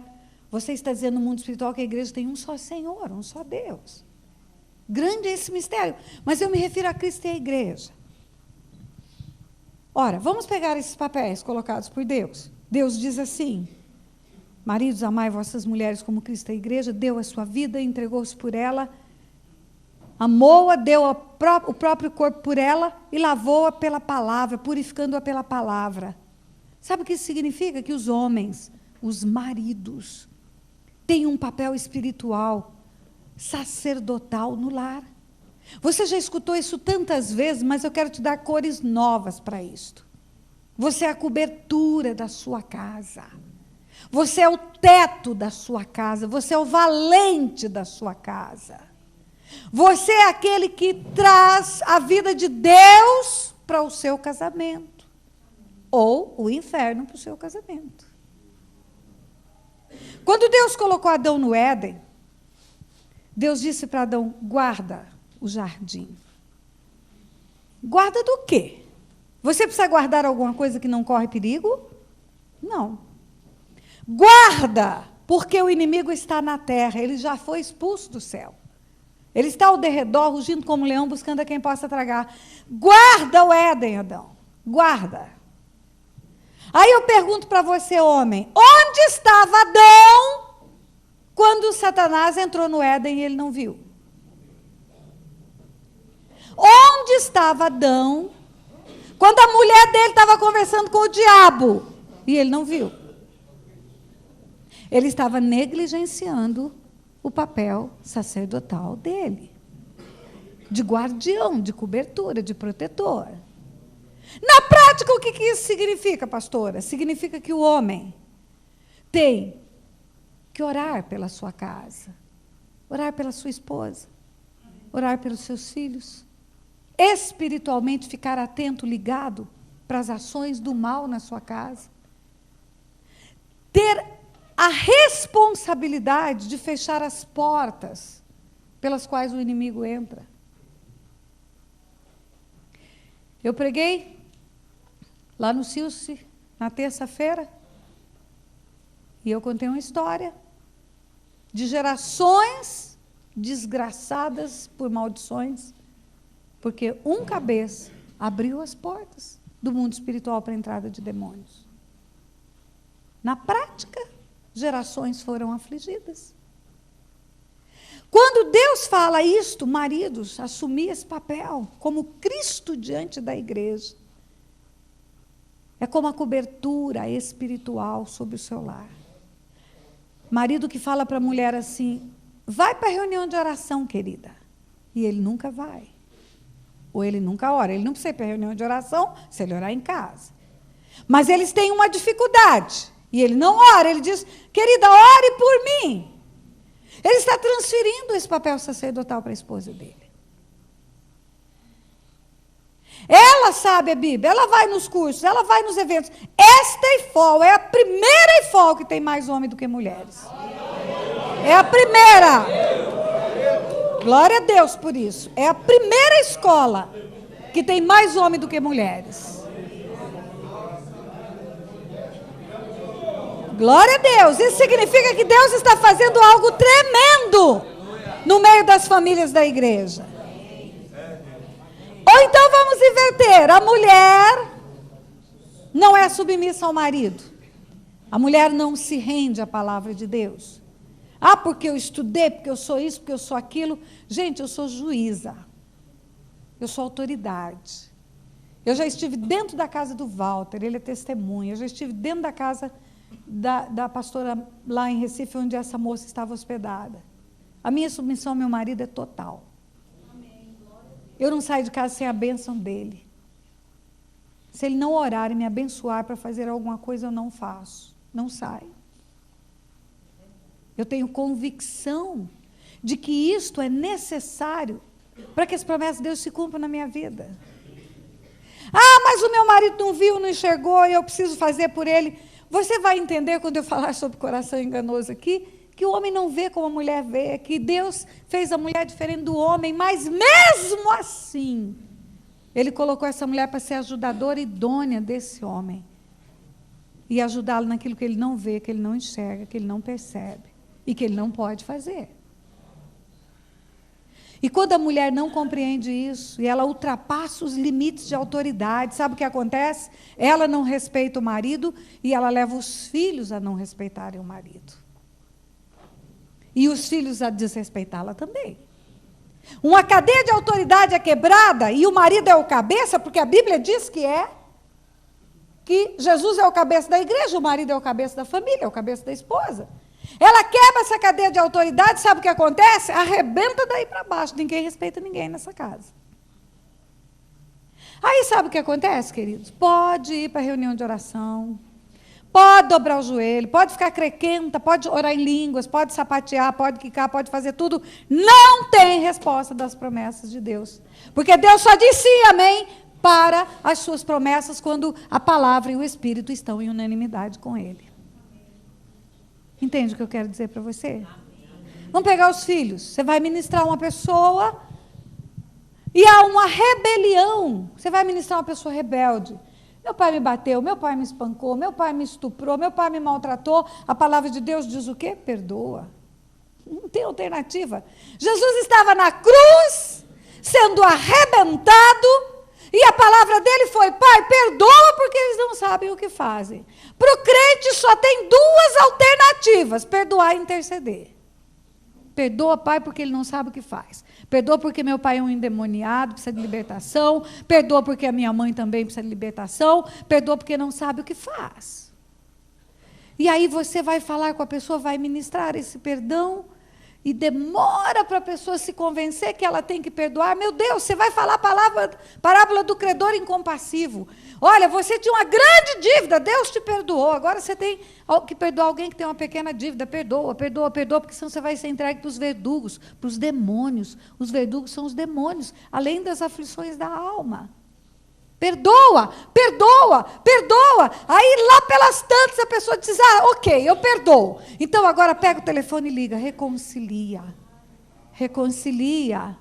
você está dizendo no mundo espiritual que a igreja tem um só Senhor, um só Deus. Grande é esse mistério, mas eu me refiro a Cristo e à igreja. Ora, vamos pegar esses papéis colocados por Deus. Deus diz assim: maridos, amai vossas mulheres como Cristo e a igreja, deu a sua vida, entregou-se por ela, amou-a, deu o próprio corpo por ela e lavou-a pela palavra, purificando-a pela palavra. Sabe o que isso significa? Que os homens, os maridos, têm um papel espiritual, sacerdotal no lar. Você já escutou isso tantas vezes, mas eu quero te dar cores novas para isto. Você é a cobertura da sua casa. Você é o teto da sua casa. Você é o valente da sua casa. Você é aquele que traz a vida de Deus para o seu casamento. Ou o inferno para o seu casamento. Quando Deus colocou Adão no Éden, Deus disse para Adão: guarda o jardim. Guarda do quê? Você precisa guardar alguma coisa que não corre perigo? Não. Guarda, porque o inimigo está na terra, ele já foi expulso do céu. Ele está ao derredor, rugindo como um leão, buscando a quem possa tragar. Guarda o Éden, Adão. Guarda. Aí eu pergunto para você, homem, onde estava Adão quando Satanás entrou no Éden e ele não viu? Onde estava Adão quando a mulher dele estava conversando com o diabo e ele não viu? Ele estava negligenciando o papel sacerdotal dele, de guardião, de cobertura, de protetor. Na prática, o que isso significa, pastora? Significa que o homem tem que orar pela sua casa, orar pela sua esposa, orar pelos seus filhos, espiritualmente ficar atento, ligado para as ações do mal na sua casa, ter a responsabilidade de fechar as portas pelas quais o inimigo entra. Eu preguei lá no Silce, na terça-feira, e eu contei uma história de gerações desgraçadas por maldições, porque um cabeça abriu as portas do mundo espiritual para a entrada de demônios. Na prática, gerações foram afligidas. Quando Deus fala isto, maridos, assumir esse papel como Cristo diante da igreja. É como a cobertura espiritual sobre o seu lar. Marido que fala para a mulher assim, vai para a reunião de oração, querida. E ele nunca vai. Ou ele nunca ora. Ele não precisa ir para a reunião de oração se ele orar em casa. Mas eles têm uma dificuldade. E ele não ora. Ele diz, querida, ore por mim. Ele está transferindo esse papel sacerdotal para a esposa dele. Ela sabe a Bíblia, ela vai nos cursos, ela vai nos eventos. Esta IFOL é a primeira IFOL que tem mais homem do que mulheres. É a primeira. Glória a Deus por isso. É a primeira escola que tem mais homem do que mulheres. Glória a Deus. Isso significa que Deus está fazendo algo tremendo no meio das famílias da igreja. Ou então vamos inverter. A mulher não é submissa ao marido. A mulher não se rende à palavra de Deus. Ah, porque eu estudei, porque eu sou isso, porque eu sou aquilo. Gente, eu sou juíza. Eu sou autoridade. Eu já estive dentro da casa do Walter, ele é testemunha. Eu já estive dentro da casa da pastora lá em Recife, onde essa moça estava hospedada. A minha submissão ao meu marido é total. Eu não saio de casa sem a bênção dele. Se ele não orar e me abençoar para fazer alguma coisa, eu não faço. Não saio. Eu tenho convicção de que isto é necessário para que as promessas de Deus se cumpram na minha vida. Ah, mas o meu marido não viu, não enxergou, e eu preciso fazer por ele. Você vai entender quando eu falar sobre coração enganoso aqui, que o homem não vê como a mulher vê, que Deus fez a mulher diferente do homem, mas mesmo assim, Ele colocou essa mulher para ser ajudadora idônea desse homem. E ajudá-lo naquilo que ele não vê, que ele não enxerga, que ele não percebe. E que ele não pode fazer. E quando a mulher não compreende isso, e ela ultrapassa os limites de autoridade, sabe o que acontece? Ela não respeita o marido, e ela leva os filhos a não respeitarem o marido. E os filhos a desrespeitá-la também. Uma cadeia de autoridade é quebrada, e o marido é o cabeça, porque a Bíblia diz que Jesus é o cabeça da igreja, o marido é o cabeça da família, é o cabeça da esposa. Ela quebra essa cadeia de autoridade, sabe o que acontece? Arrebenta daí para baixo, ninguém respeita ninguém nessa casa. Aí sabe o que acontece, queridos? Pode ir para a reunião de oração, pode dobrar o joelho, pode ficar crequenta, pode orar em línguas, pode sapatear, pode quicar, pode fazer tudo. Não tem resposta das promessas de Deus. Porque Deus só diz sim, amém, para as suas promessas quando a palavra e o Espírito estão em unanimidade com Ele. Entende o que eu quero dizer para você? Vamos pegar os filhos. Você vai ministrar uma pessoa e há uma rebelião. Você vai ministrar uma pessoa rebelde. Meu pai me bateu, meu pai me espancou, meu pai me estuprou, meu pai me maltratou. A palavra de Deus diz o quê? Perdoa. Não tem alternativa. Jesus estava na cruz, sendo arrebentado, e a palavra dele foi, Pai, perdoa porque eles não sabem o que fazem. Para o crente só tem duas alternativas, perdoar e interceder. Perdoa, Pai, porque ele não sabe o que faz. Perdoa porque meu pai é um endemoniado, precisa de libertação. Perdoa porque a minha mãe também precisa de libertação. Perdoa porque não sabe o que faz. E aí você vai falar com a pessoa, vai ministrar esse perdão, e demora para a pessoa se convencer que ela tem que perdoar. Meu Deus, você vai falar a parábola do credor incompassivo. Olha, você tinha uma grande dívida, Deus te perdoou. Agora você tem que perdoar alguém que tem uma pequena dívida. Perdoa, perdoa, perdoa, porque senão você vai ser entregue para os verdugos, para os demônios. Os verdugos são os demônios, além das aflições da alma. Perdoa, perdoa, perdoa. Aí lá pelas tantas a pessoa diz, ok, eu perdoo. Então agora pega o telefone e liga, reconcilia. Reconcilia.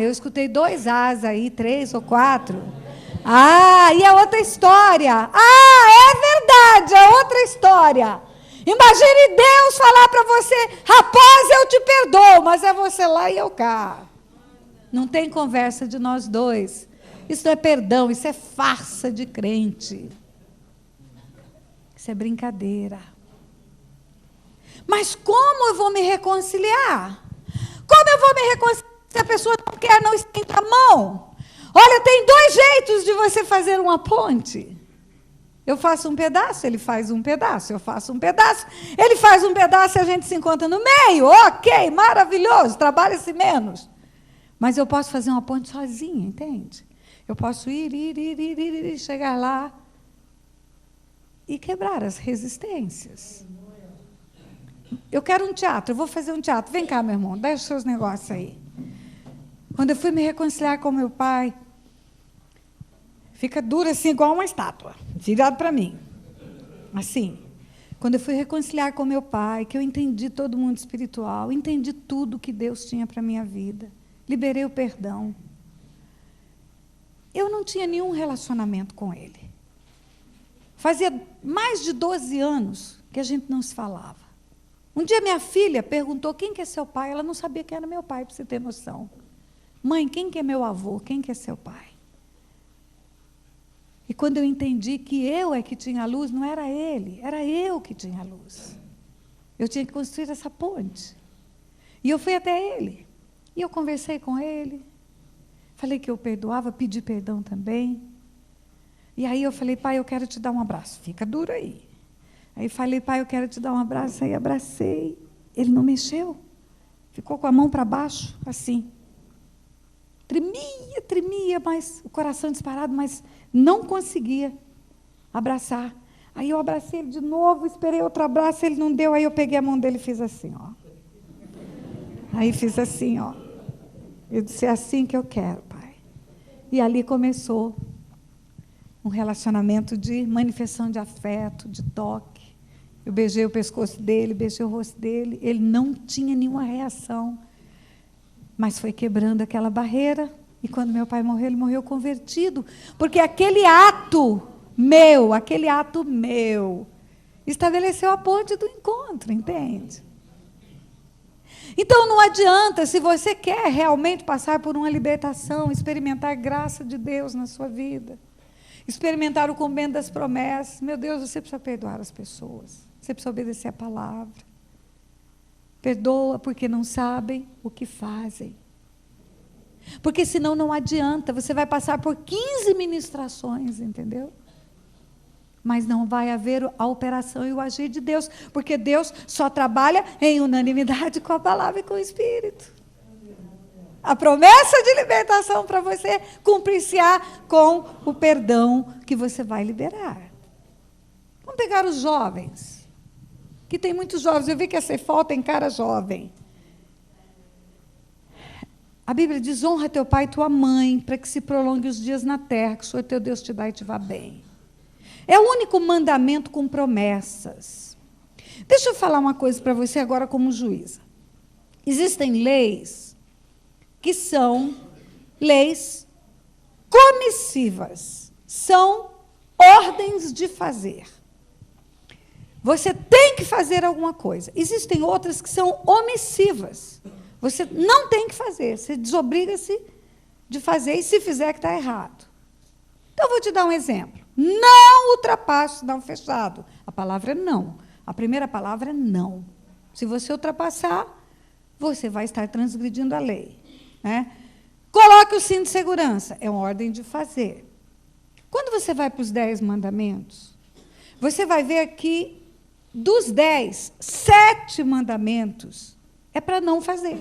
Eu escutei 2 As aí, 3 ou 4. E é outra história. É verdade, é outra história. Imagine Deus falar para você, rapaz, eu te perdoo, mas é você lá e eu cá. Não tem conversa de nós dois. Isso não é perdão, isso é farsa de crente. Isso é brincadeira. Mas como eu vou me reconciliar? Como eu vou me reconciliar se a pessoa não quer, não estende a mão? Olha, tem 2 jeitos de você fazer uma ponte. Eu faço um pedaço, ele faz um pedaço, eu faço um pedaço, ele faz um pedaço e a gente se encontra no meio. Ok, maravilhoso, trabalha-se menos. Mas eu posso fazer uma ponte sozinha, entende? Eu posso ir, chegar lá e quebrar as resistências. Eu quero um teatro, eu vou fazer um teatro. Vem cá, meu irmão, dá os seus negócios aí. Quando eu fui me reconciliar com meu pai, fica duro assim, igual uma estátua, virado para mim. Assim. Quando eu fui reconciliar com meu pai, que eu entendi todo o mundo espiritual, entendi tudo que Deus tinha para a minha vida, liberei o perdão. Eu não tinha nenhum relacionamento com ele. Fazia mais de 12 anos que a gente não se falava. Um dia minha filha perguntou quem que é seu pai, ela não sabia quem era meu pai, para você ter noção. Mãe, quem que é meu avô? Quem que é seu pai? E quando eu entendi que eu é que tinha a luz, não era ele, era eu que tinha a luz. Eu tinha que construir essa ponte. E eu fui até ele. E eu conversei com ele. Falei que eu perdoava, pedi perdão também. E aí eu falei, pai, eu quero te dar um abraço. Fica duro aí. Aí falei, pai, eu quero te dar um abraço. Aí abracei. Ele não mexeu. Ficou com a mão para baixo, assim. Tremia, mas o coração disparado, mas não conseguia abraçar. Aí eu abracei ele de novo, esperei outro abraço, ele não deu, aí eu peguei a mão dele e fiz assim, ó. Aí fiz assim, ó. Eu disse, é assim que eu quero, pai. E ali começou um relacionamento de manifestação de afeto, de toque. Eu beijei o pescoço dele, beijei o rosto dele, ele não tinha nenhuma reação. Mas foi quebrando aquela barreira, e quando meu pai morreu, ele morreu convertido, porque aquele ato meu, estabeleceu a ponte do encontro, entende? Então não adianta, se você quer realmente passar por uma libertação, experimentar a graça de Deus na sua vida, experimentar o cumprimento das promessas, meu Deus, você precisa perdoar as pessoas, você precisa obedecer a palavra. Perdoa porque não sabem o que fazem. Porque senão não adianta, você vai passar por 15 ministrações, entendeu? Mas não vai haver a operação e o agir de Deus, porque Deus só trabalha em unanimidade com a palavra e com o Espírito. A promessa de libertação para você cumprir-se-á com o perdão que você vai liberar. Vamos pegar os jovens. Que tem muitos jovens, eu vi que essa foto tem cara jovem. A Bíblia diz, honra teu pai e tua mãe, para que se prolongue os dias na terra, que o Senhor teu Deus te dá e te vá bem. É o único mandamento com promessas. Deixa eu falar uma coisa para você agora como juíza. Existem leis que são leis comissivas, são ordens de fazer. Você tem que fazer alguma coisa. Existem outras que são omissivas. Você não tem que fazer, você desobriga-se de fazer, e se fizer que está errado. Então, eu vou te dar um exemplo. Não ultrapasse o sinal fechado. A palavra é não. A primeira palavra é não. Se você ultrapassar, você vai estar transgredindo a lei. Né? Coloque o cinto de segurança. É uma ordem de fazer. Quando você vai para os 10 mandamentos, você vai ver que dos 10, 7 mandamentos é para não fazer.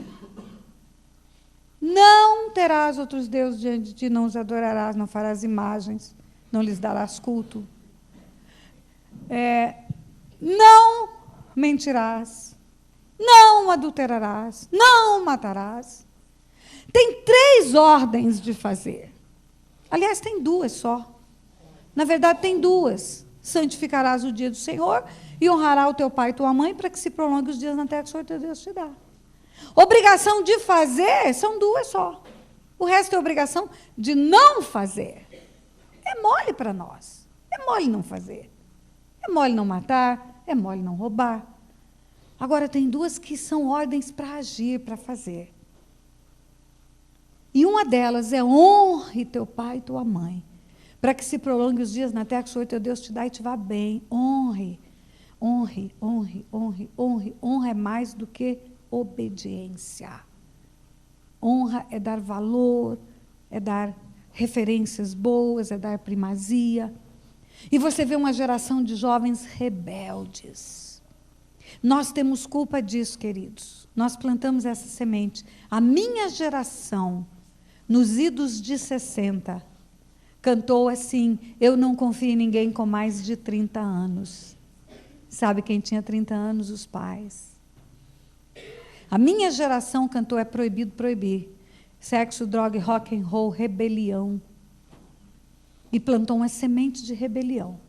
Não terás outros deuses diante de ti, não os adorarás, não farás imagens, não lhes darás culto. Não mentirás, não adulterarás, não matarás. Tem 3 ordens de fazer. Aliás, tem 2 só. Na verdade, tem 2. Santificarás o dia do Senhor e honrará o teu pai e tua mãe, para que se prolongue os dias na terra que o Senhor teu Deus te dá. Obrigação de fazer são 2 só. O resto é obrigação de não fazer. É mole para nós. É mole não fazer. É mole não matar, é mole não roubar. Agora, tem 2 que são ordens para agir, para fazer. E uma delas é honre teu pai e tua mãe, para que se prolongue os dias na terra que o Senhor teu Deus te dá e te vá bem. Honre, honre, honre, honre, honre. Honra é mais do que obediência. Honra é dar valor, é dar referências boas, é dar primazia. E você vê uma geração de jovens rebeldes. Nós temos culpa disso, queridos. Nós plantamos essa semente. A minha geração, nos idos de 60, cantou assim: eu não confio em ninguém com mais de 30 anos. Sabe quem tinha 30 anos? Os pais. A minha geração cantou: é proibido proibir. Sexo, droga, rock and roll, rebelião. E plantou uma semente de rebelião.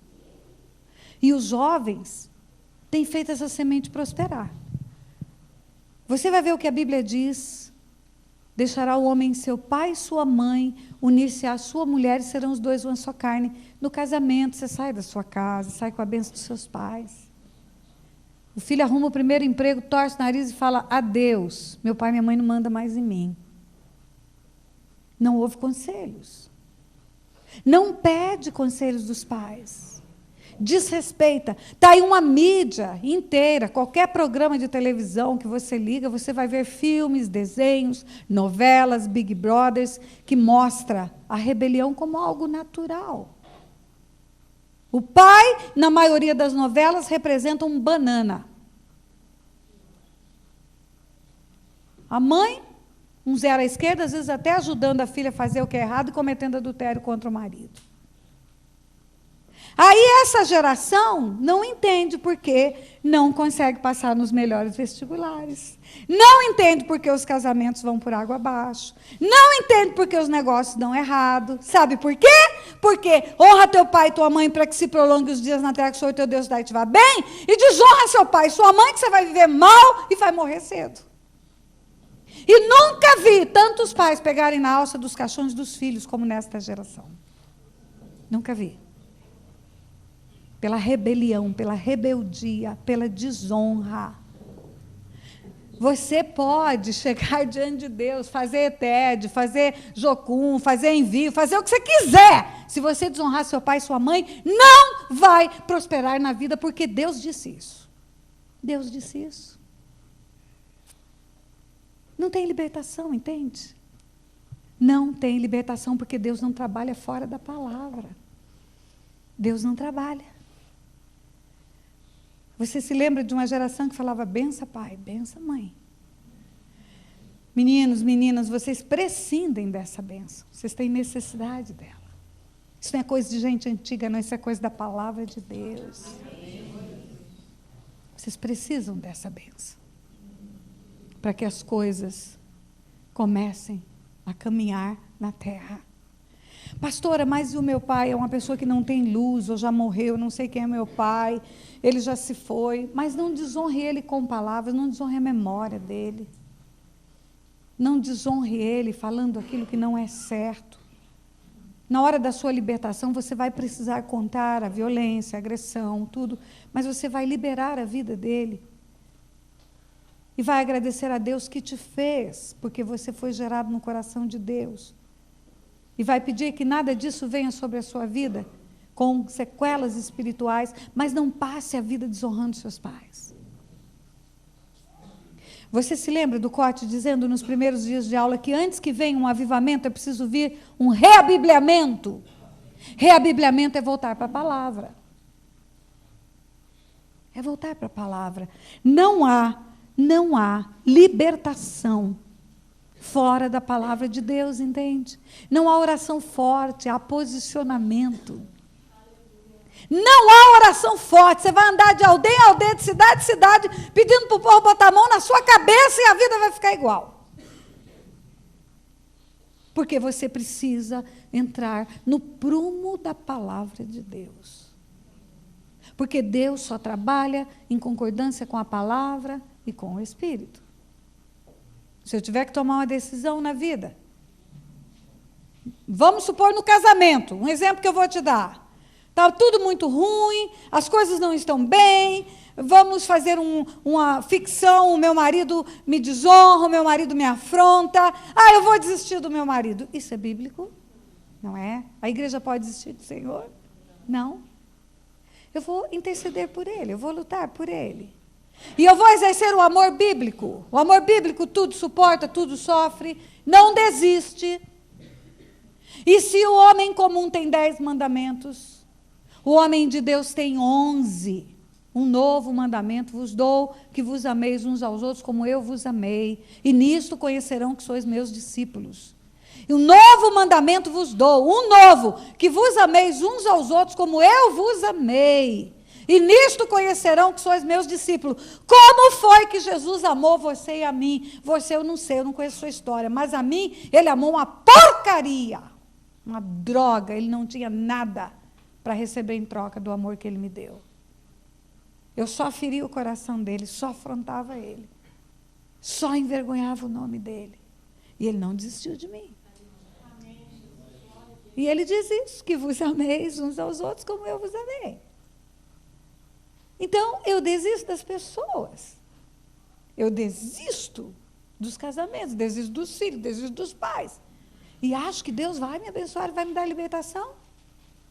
E os jovens têm feito essa semente prosperar. Você vai ver o que a Bíblia diz: deixará o homem seu pai e sua mãe, unir-se à sua mulher e serão os dois uma só carne. No casamento, você sai da sua casa, sai com a bênção dos seus pais. O filho arruma o primeiro emprego, torce o nariz e fala: adeus, meu pai e minha mãe não mandam mais em mim. Não ouve conselhos. Não pede conselhos dos pais. Desrespeita. Está aí uma mídia inteira, qualquer programa de televisão que você liga, você vai ver filmes, desenhos, novelas, Big Brothers, que mostra a rebelião como algo natural. O pai, na maioria das novelas, representa um banana. A mãe, um zero à esquerda, às vezes até ajudando a filha a fazer o que é errado e cometendo adultério contra o marido. Aí essa geração não entende porque não consegue passar nos melhores vestibulares. Não entende porque os casamentos vão por água abaixo. Não entende porque os negócios dão errado. Sabe por quê? Porque honra teu pai e tua mãe para que se prolongue os dias na terra que o Senhor teu Deus dá e te vá bem. E desonra seu pai e sua mãe que você vai viver mal e vai morrer cedo. E nunca vi tantos pais pegarem na alça dos caixões dos filhos como nesta geração. Nunca vi. Pela rebelião, pela rebeldia, pela desonra. Você pode chegar diante de Deus, fazer TED, fazer jocum, fazer envio, fazer o que você quiser. Se você desonrar seu pai e sua mãe, não vai prosperar na vida, porque Deus disse isso. Deus disse isso. Não tem libertação, entende? Não tem libertação, porque Deus não trabalha fora da palavra. Deus não trabalha. Você se lembra de uma geração que falava: bença pai, bença mãe. Meninos, meninas, vocês prescindem dessa bênção. Vocês têm necessidade dela. Isso não é coisa de gente antiga, não. Isso é coisa da palavra de Deus. Vocês precisam dessa bênção. Para que as coisas comecem a caminhar na terra. Pastora, mas o meu pai é uma pessoa que não tem luz, ou já morreu, não sei quem é meu pai, ele já se foi. Mas não desonre ele com palavras, não desonre a memória dele. Não desonre ele falando aquilo que não é certo. Na hora da sua libertação, você vai precisar contar a violência, a agressão, tudo, mas você vai liberar a vida dele. E vai agradecer a Deus que te fez, porque você foi gerado no coração de Deus. E vai pedir que nada disso venha sobre a sua vida, com sequelas espirituais, mas não passe a vida desonrando seus pais. Você se lembra do Cote dizendo nos primeiros dias de aula que antes que venha um avivamento é preciso vir um reabibliamento. Reabibliamento é voltar para a palavra. É voltar para a palavra. Não há libertação fora da palavra de Deus, entende? Não há oração forte, há posicionamento. Não há oração forte. Você vai andar de aldeia em aldeia, de cidade em cidade, pedindo para o povo botar a mão na sua cabeça e a vida vai ficar igual. Porque você precisa entrar no prumo da palavra de Deus. Porque Deus só trabalha em concordância com a palavra e com o Espírito. Se eu tiver que tomar uma decisão na vida, vamos supor no casamento, um exemplo que eu vou te dar. Está tudo muito ruim, as coisas não estão bem, vamos fazer uma ficção, o meu marido me desonra, o meu marido me afronta, eu vou desistir do meu marido. Isso é bíblico? Não é? A igreja pode desistir do Senhor? Não. Eu vou interceder por ele, eu vou lutar por ele. E eu vou exercer o amor bíblico. O amor bíblico tudo suporta, tudo sofre, não desiste. E se o homem comum tem 10 mandamentos, O homem de Deus tem 11. Um novo mandamento vos dou, que vos ameis uns aos outros como eu vos amei. E nisto conhecerão que sois meus discípulos. E um novo mandamento vos dou, um novo, que vos ameis uns aos outros como eu vos amei. E nisto conhecerão que sois meus discípulos. Como foi que Jesus amou você e a mim? Você eu não sei, eu não conheço a sua história, mas a mim ele amou uma porcaria, uma droga, ele não tinha nada para receber em troca do amor que ele me deu. Eu só feria o coração dele, só afrontava ele, só envergonhava o nome dele. E ele não desistiu de mim. E ele diz isso, que vos ameis uns aos outros como eu vos amei. Então, eu desisto das pessoas. Eu desisto dos casamentos, desisto dos filhos, desisto dos pais. E acho que Deus vai me abençoar, vai me dar libertação.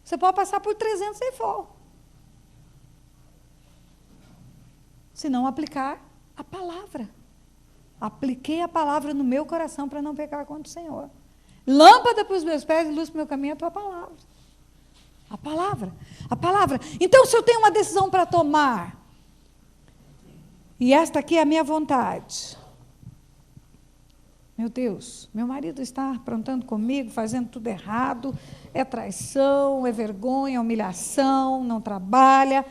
Você pode passar por 300 sem for. Se não aplicar a palavra. Apliquei a palavra no meu coração para não pecar contra o Senhor. Lâmpada para os meus pés e luz para o meu caminho é a tua palavra. A palavra. A palavra. Então, se eu tenho uma decisão para tomar, e esta aqui é a minha vontade. Meu Deus, meu marido está aprontando comigo, fazendo tudo errado, é traição, é vergonha, é humilhação, não trabalha.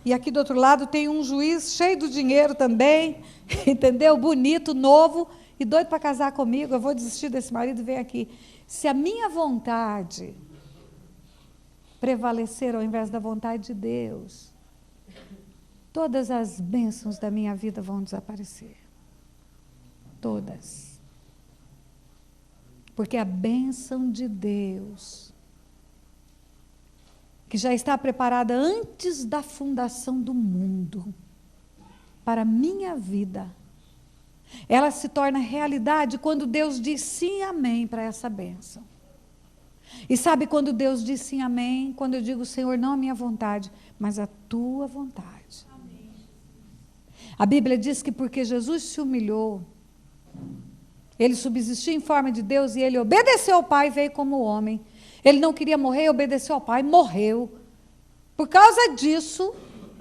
E aqui do outro lado tem um juiz cheio de dinheiro também, entendeu? Bonito, novo, e doido para casar comigo. Eu vou desistir desse marido e vir aqui. Se a minha vontade prevalecer ao invés da vontade de Deus, todas as bênçãos da minha vida vão desaparecer. Todas. Porque a bênção de Deus, que já está preparada antes da fundação do mundo, para a minha vida, ela se torna realidade quando Deus diz sim, amém, para essa bênção. E sabe quando Deus diz sim, amém? Quando eu digo, Senhor, não a minha vontade, mas a tua vontade. Amém. A Bíblia diz que porque Jesus se humilhou, ele subsistiu em forma de Deus e ele obedeceu ao Pai e veio como homem. Ele não queria morrer, obedeceu ao Pai, morreu. Por causa disso,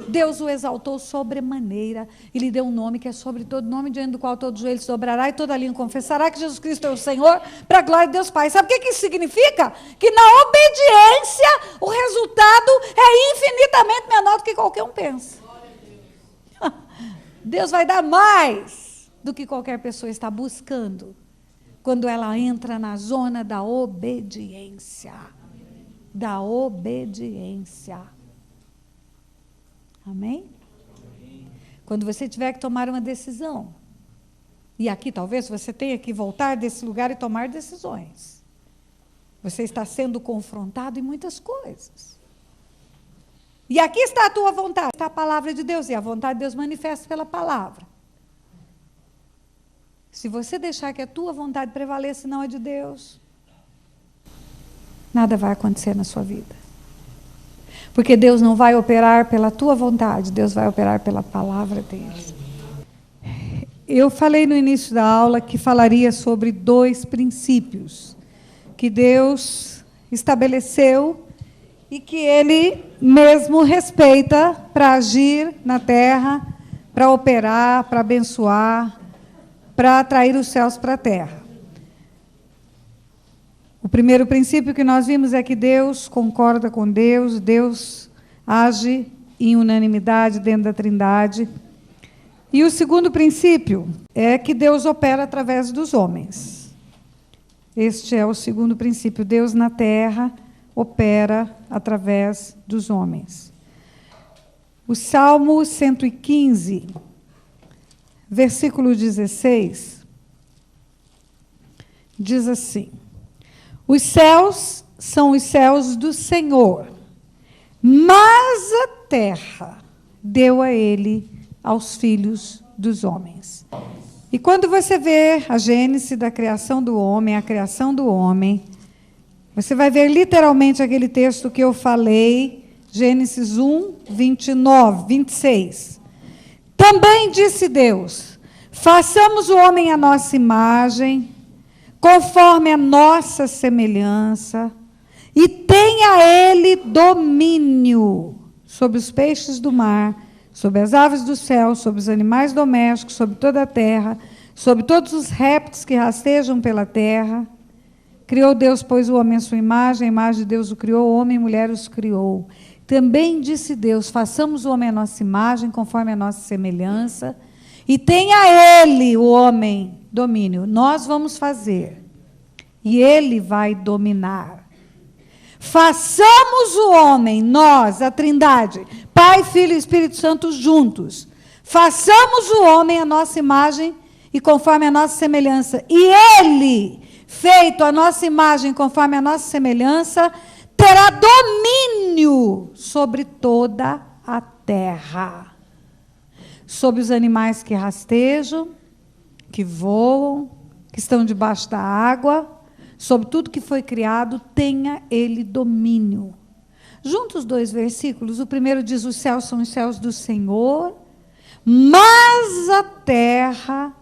Deus o exaltou sobremaneira e lhe deu um nome que é sobre todo nome, diante do qual todo joelho se dobrará e toda língua confessará que Jesus Cristo é o Senhor, para a glória de Deus Pai. Sabe o que isso significa? Que na obediência o resultado é infinitamente menor do que qualquer um pensa. Deus vai dar mais do que qualquer pessoa está buscando quando ela entra na zona da obediência. Da obediência. Amém? Quando você tiver que tomar uma decisão, e aqui talvez você tenha que voltar desse lugar e tomar decisões. Você está sendo confrontado em muitas coisas. E aqui está a tua vontade, está a palavra de Deus, e a vontade de Deus manifesta pela palavra. Se você deixar que a tua vontade prevaleça e não a de Deus, nada vai acontecer na sua vida. Porque Deus não vai operar pela tua vontade, Deus vai operar pela palavra dele. Eu falei no início da aula que falaria sobre 2 princípios que Deus estabeleceu e que Ele mesmo respeita para agir na terra, para operar, para abençoar, para atrair os céus para a terra. O primeiro princípio que nós vimos é que Deus concorda com Deus, Deus age em unanimidade dentro da Trindade. E o segundo princípio é que Deus opera através dos homens. Este é o segundo princípio. Deus na terra opera através dos homens. O Salmo 115, versículo 16, diz assim: os céus são os céus do Senhor, mas a terra deu a ele aos filhos dos homens. E quando você vê a gênese da criação do homem, a criação do homem, você vai ver literalmente aquele texto que eu falei, Gênesis 1, 29, 26. Também disse Deus: façamos o homem à nossa imagem, conforme a nossa semelhança, E tenha ele domínio sobre os peixes do mar, sobre as aves do céu, sobre os animais domésticos, sobre toda a terra, sobre todos os répteis que rastejam pela terra. Criou Deus, pois, o homem à sua imagem, a imagem de Deus o criou, homem e mulher os criou. Também disse Deus, façamos o homem à nossa imagem, conforme a nossa semelhança, e tenha ele, o homem, domínio. Nós vamos fazer, e ele vai dominar. Façamos o homem, nós, a Trindade, Pai, Filho e Espírito Santo juntos. Façamos o homem à nossa imagem e conforme a nossa semelhança. E ele, feito a nossa imagem conforme a nossa semelhança, terá domínio sobre toda a terra. Sobre os animais que rastejam, que voam, que estão debaixo da água, sobre tudo que foi criado, tenha ele domínio. Juntos os dois versículos, o primeiro diz, os céus são os céus do Senhor, mas a terra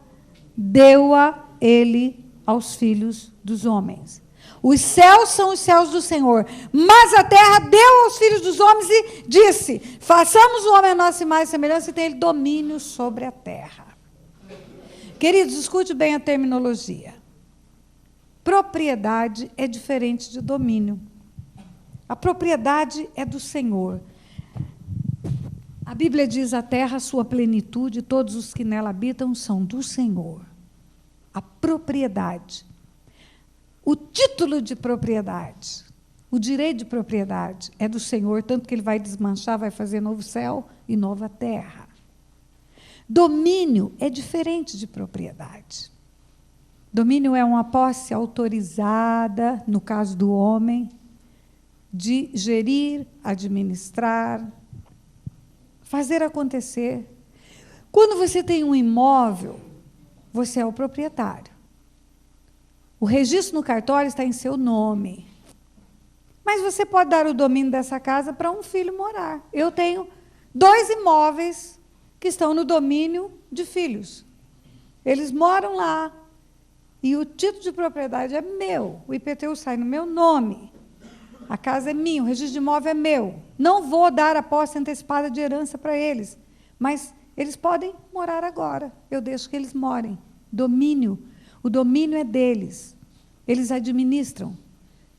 deu-a ele aos filhos dos homens. Os céus são os céus do Senhor, mas a terra deu aos filhos dos homens e disse, façamos o homem a nossa imagem e semelhança e tenha ele domínio sobre a terra. Queridos, escute bem a terminologia. Propriedade é diferente de domínio. A propriedade é do Senhor. A Bíblia diz, a terra, sua plenitude, todos os que nela habitam são do Senhor. A propriedade. O título de propriedade, o direito de propriedade é do Senhor, tanto que ele vai desmanchar, vai fazer novo céu e nova terra. Domínio é diferente de propriedade. Domínio é uma posse autorizada, no caso do homem, de gerir, administrar, fazer acontecer. Quando você tem um imóvel, você é o proprietário. O registro no cartório está em seu nome. Mas você pode dar o domínio dessa casa para um filho morar. Eu tenho 2 imóveis que estão no domínio de filhos. Eles moram lá. E o título de propriedade é meu. O IPTU sai no meu nome. A casa é minha, o registro de imóvel é meu. Não vou dar a posse antecipada de herança para eles. Mas eles podem morar agora. Eu deixo que eles morem. Domínio. O domínio é deles. Eles administram.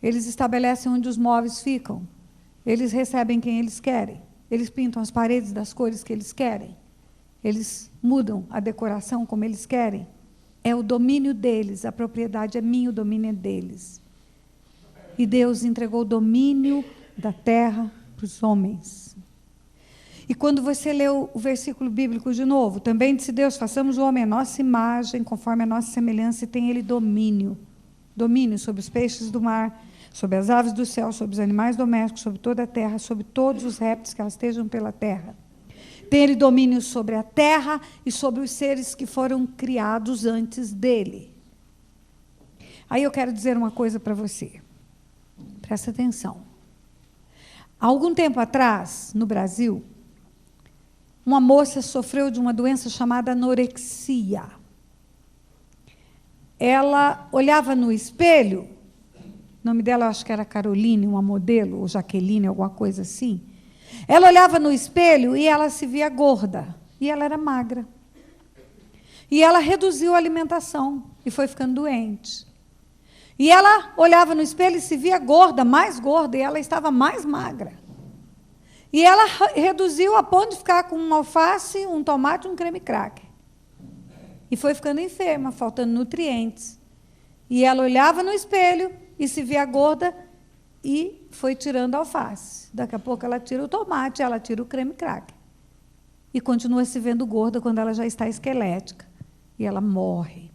Eles estabelecem onde os móveis ficam. Eles recebem quem eles querem. Eles pintam as paredes das cores que eles querem. Eles mudam a decoração como eles querem. É o domínio deles. A propriedade é minha, o domínio é deles. E Deus entregou o domínio da terra para os homens. E quando você lê o versículo bíblico de novo, também disse Deus, façamos o homem à nossa imagem, conforme a nossa semelhança, e tem ele domínio. Domínio sobre os peixes do mar, sobre as aves do céu, sobre os animais domésticos, sobre toda a terra, sobre todos os répteis que rastejam pela terra. Tem ele domínio sobre a terra e sobre os seres que foram criados antes dele. Aí eu quero dizer uma coisa para você. Presta atenção. Há algum tempo atrás, no Brasil, uma moça sofreu de uma doença chamada anorexia. Ela olhava no espelho, o nome dela eu acho que era Caroline, uma modelo, ou Jaqueline, alguma coisa assim. Ela olhava no espelho e ela se via gorda, e ela era magra. E ela reduziu a alimentação e foi ficando doente. E ela olhava no espelho e se via gorda, mais gorda, e ela estava mais magra. E ela reduziu a ponto de ficar com uma alface, um tomate e um creme cracker. E foi ficando enferma, faltando nutrientes. E ela olhava no espelho e se via gorda e foi tirando a alface. Daqui a pouco ela tira o tomate, ela tira o creme cracker. E continua se vendo gorda quando ela já está esquelética. E ela morre.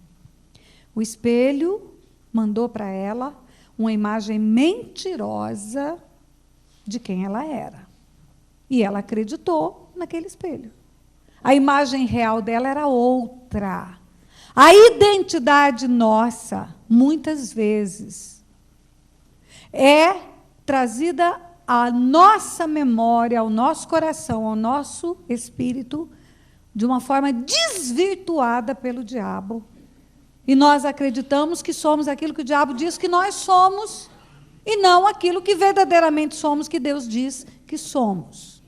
O espelho mandou para ela uma imagem mentirosa de quem ela era. E ela acreditou naquele espelho. A imagem real dela era outra. A identidade nossa, muitas vezes, é trazida à nossa memória, ao nosso coração, ao nosso espírito, de uma forma desvirtuada pelo diabo. E nós acreditamos que somos aquilo que o diabo diz que nós somos, e não aquilo que verdadeiramente somos, que Deus diz que somos.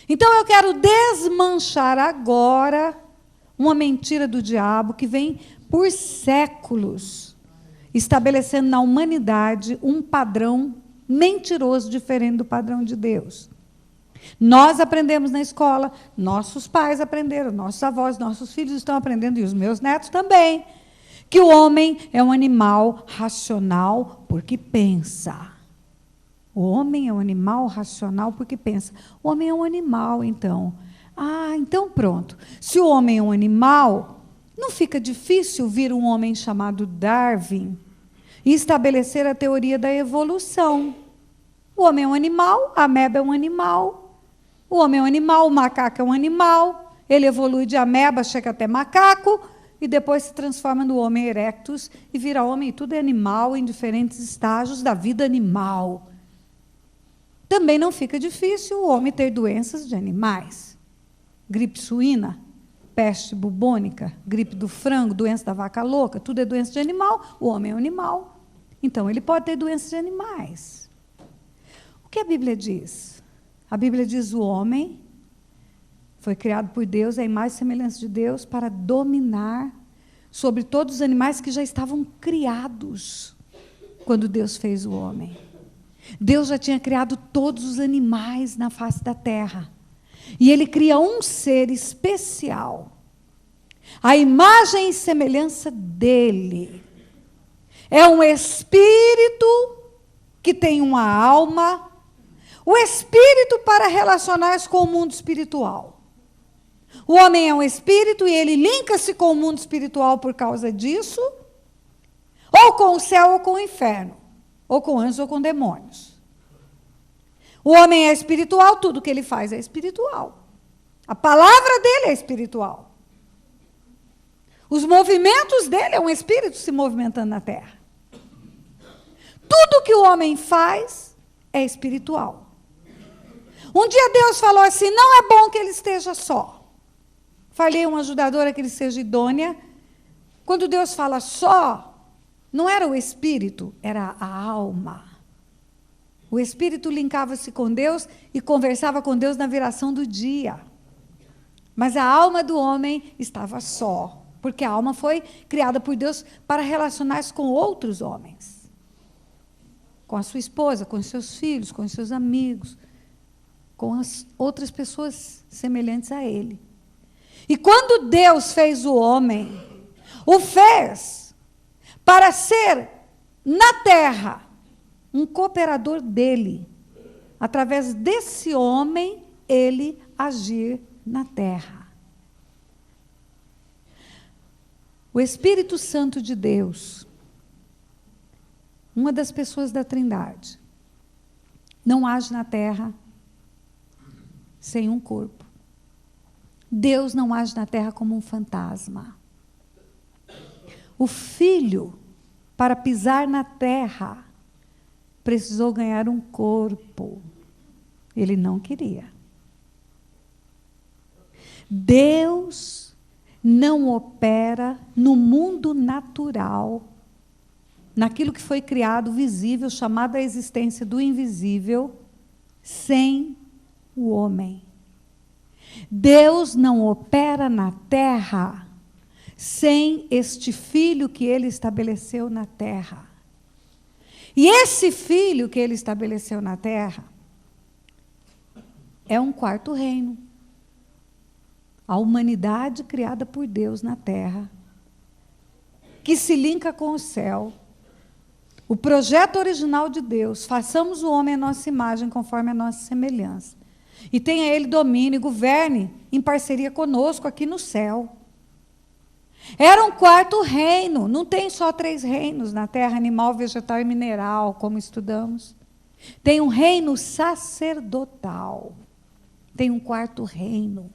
Então eu quero desmanchar agora uma mentira do diabo que vem por séculos estabelecendo na humanidade um padrão mentiroso diferente do padrão de Deus. Nós aprendemos na escola, nossos pais aprenderam, nossos avós, nossos filhos estão aprendendo, e os meus netos também, que o homem é um animal racional porque pensa. O homem é um animal racional porque pensa. O homem é um animal, então. Ah, então pronto. Se o homem é um animal, não fica difícil vir um homem chamado Darwin e estabelecer a teoria da evolução. O homem é um animal, a ameba é um animal. O homem é um animal, o macaco é um animal. Ele evolui de ameba, chega até macaco, e depois se transforma no Homo erectus e vira homem. E tudo é animal em diferentes estágios da vida animal. Também não fica difícil o homem ter doenças de animais. Gripe suína, peste bubônica, gripe do frango, doença da vaca louca, tudo é doença de animal, o homem é um animal. Então, ele pode ter doenças de animais. O que a Bíblia diz? A Bíblia diz: o homem foi criado por Deus, é a imagem e semelhança de Deus, para dominar sobre todos os animais que já estavam criados quando Deus fez o homem. Deus já tinha criado todos os animais na face da terra. E Ele cria um ser especial, a imagem e semelhança dEle. É um espírito que tem uma alma, o espírito para relacionar-se com o mundo espiritual. O homem é um espírito e ele linka-se com o mundo espiritual por causa disso, ou com o céu ou com o inferno, ou com anjos ou com demônios. O homem é espiritual, tudo que ele faz é espiritual. A palavra dele é espiritual. Os movimentos dele é um espírito se movimentando na terra. Tudo que o homem faz é espiritual. Um dia Deus falou assim: não é bom que ele esteja só. Falei a uma ajudadora que ele seja idônea. Quando Deus fala só, não era o espírito, era a alma. O espírito linkava-se com Deus e conversava com Deus na viração do dia. Mas a alma do homem estava só, porque a alma foi criada por Deus para relacionar-se com outros homens. Com a sua esposa, com os seus filhos, com os seus amigos, com as outras pessoas semelhantes a ele. E quando Deus fez o homem, o fez para ser na terra um cooperador dele. Através desse homem, ele agir na terra. O Espírito Santo de Deus, uma das pessoas da Trindade, não age na terra sem um corpo. Deus não age na terra como um fantasma. O Filho, para pisar na terra, precisou ganhar um corpo. Ele não queria. Deus não opera no mundo natural, naquilo que foi criado, visível, chamado a existência do invisível, sem o homem. Deus não opera na terra sem este filho que ele estabeleceu na terra. E esse filho que ele estabeleceu na terra é um quarto reino. A humanidade criada por Deus na terra, que se linka com o céu. O projeto original de Deus: façamos o homem à nossa imagem, conforme a nossa semelhança. E tenha ele domínio e governe em parceria conosco aqui no céu. Era um quarto reino. Não tem só 3 reinos na terra: animal, vegetal e mineral, como estudamos. Tem um reino sacerdotal. Tem um quarto reino.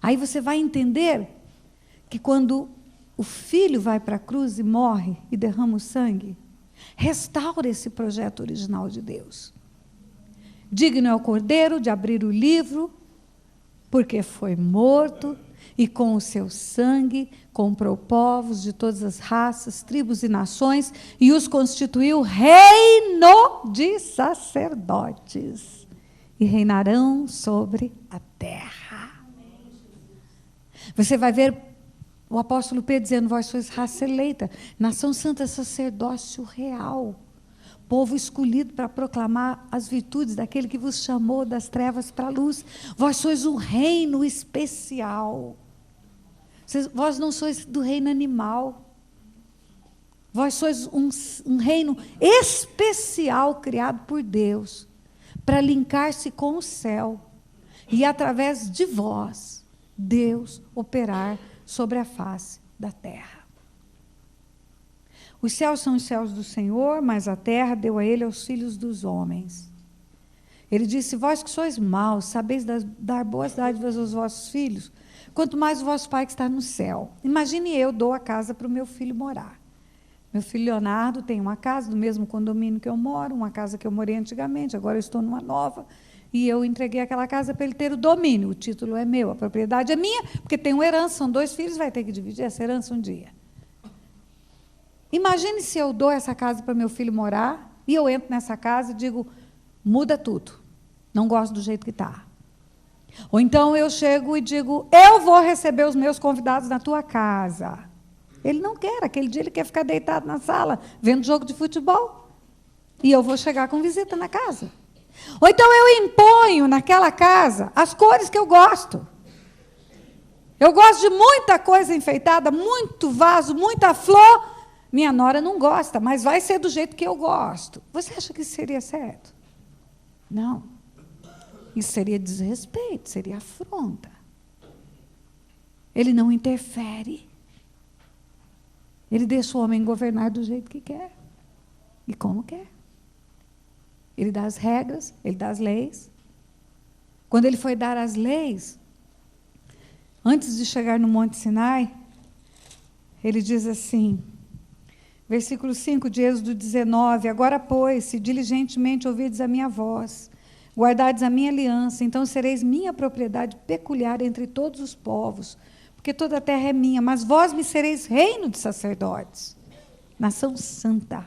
Aí você vai entender que quando o filho vai para a cruz e morre e derrama o sangue, restaura esse projeto original de Deus. Digno é o cordeiro de abrir o livro, porque foi morto, e com o seu sangue comprou povos de todas as raças, tribos e nações e os constituiu reino de sacerdotes e reinarão sobre a terra. Você vai ver o apóstolo Pedro dizendo: vós sois raça eleita, nação santa, sacerdócio real, povo escolhido para proclamar as virtudes daquele que vos chamou das trevas para a luz. Vós sois um reino especial. Vós não sois do reino animal. Vós sois um reino especial criado por Deus para linkar-se com o céu e através de vós Deus operar sobre a face da terra. Os céus são os céus do Senhor, mas a terra deu a ele aos filhos dos homens. Ele disse: vós que sois maus, sabeis dar boas dádivas aos vossos filhos, quanto mais o vosso Pai que está no céu. Imagine, eu dou a casa para o meu filho morar. Meu filho Leonardo tem uma casa do mesmo condomínio que eu moro, uma casa que eu morei antigamente, agora eu estou numa nova, e eu entreguei aquela casa para ele ter o domínio. O título é meu, a propriedade é minha, porque tem uma herança, são 2 filhos, vai ter que dividir essa herança um dia. Imagine se eu dou essa casa para meu filho morar, e eu entro nessa casa e digo: muda tudo, não gosto do jeito que está. Ou então eu chego e digo: eu vou receber os meus convidados na tua casa. Ele não quer, aquele dia ele quer ficar deitado na sala, vendo jogo de futebol. E eu vou chegar com visita na casa. Ou então eu imponho naquela casa as cores que eu gosto. Eu gosto de muita coisa enfeitada, muito vaso, muita flor. Minha nora não gosta, mas vai ser do jeito que eu gosto. Você acha que isso seria certo? Não. Isso seria desrespeito, seria afronta. Ele não interfere. Ele deixa o homem governar do jeito que quer e como quer. Ele dá as regras, ele dá as leis. Quando ele foi dar as leis, antes de chegar no Monte Sinai, ele diz assim, versículo 5 de Êxodo 19: agora, pois, se diligentemente ouvides a minha voz, guardardes a minha aliança, então sereis minha propriedade peculiar entre todos os povos, porque toda a terra é minha, mas vós me sereis reino de sacerdotes, nação santa.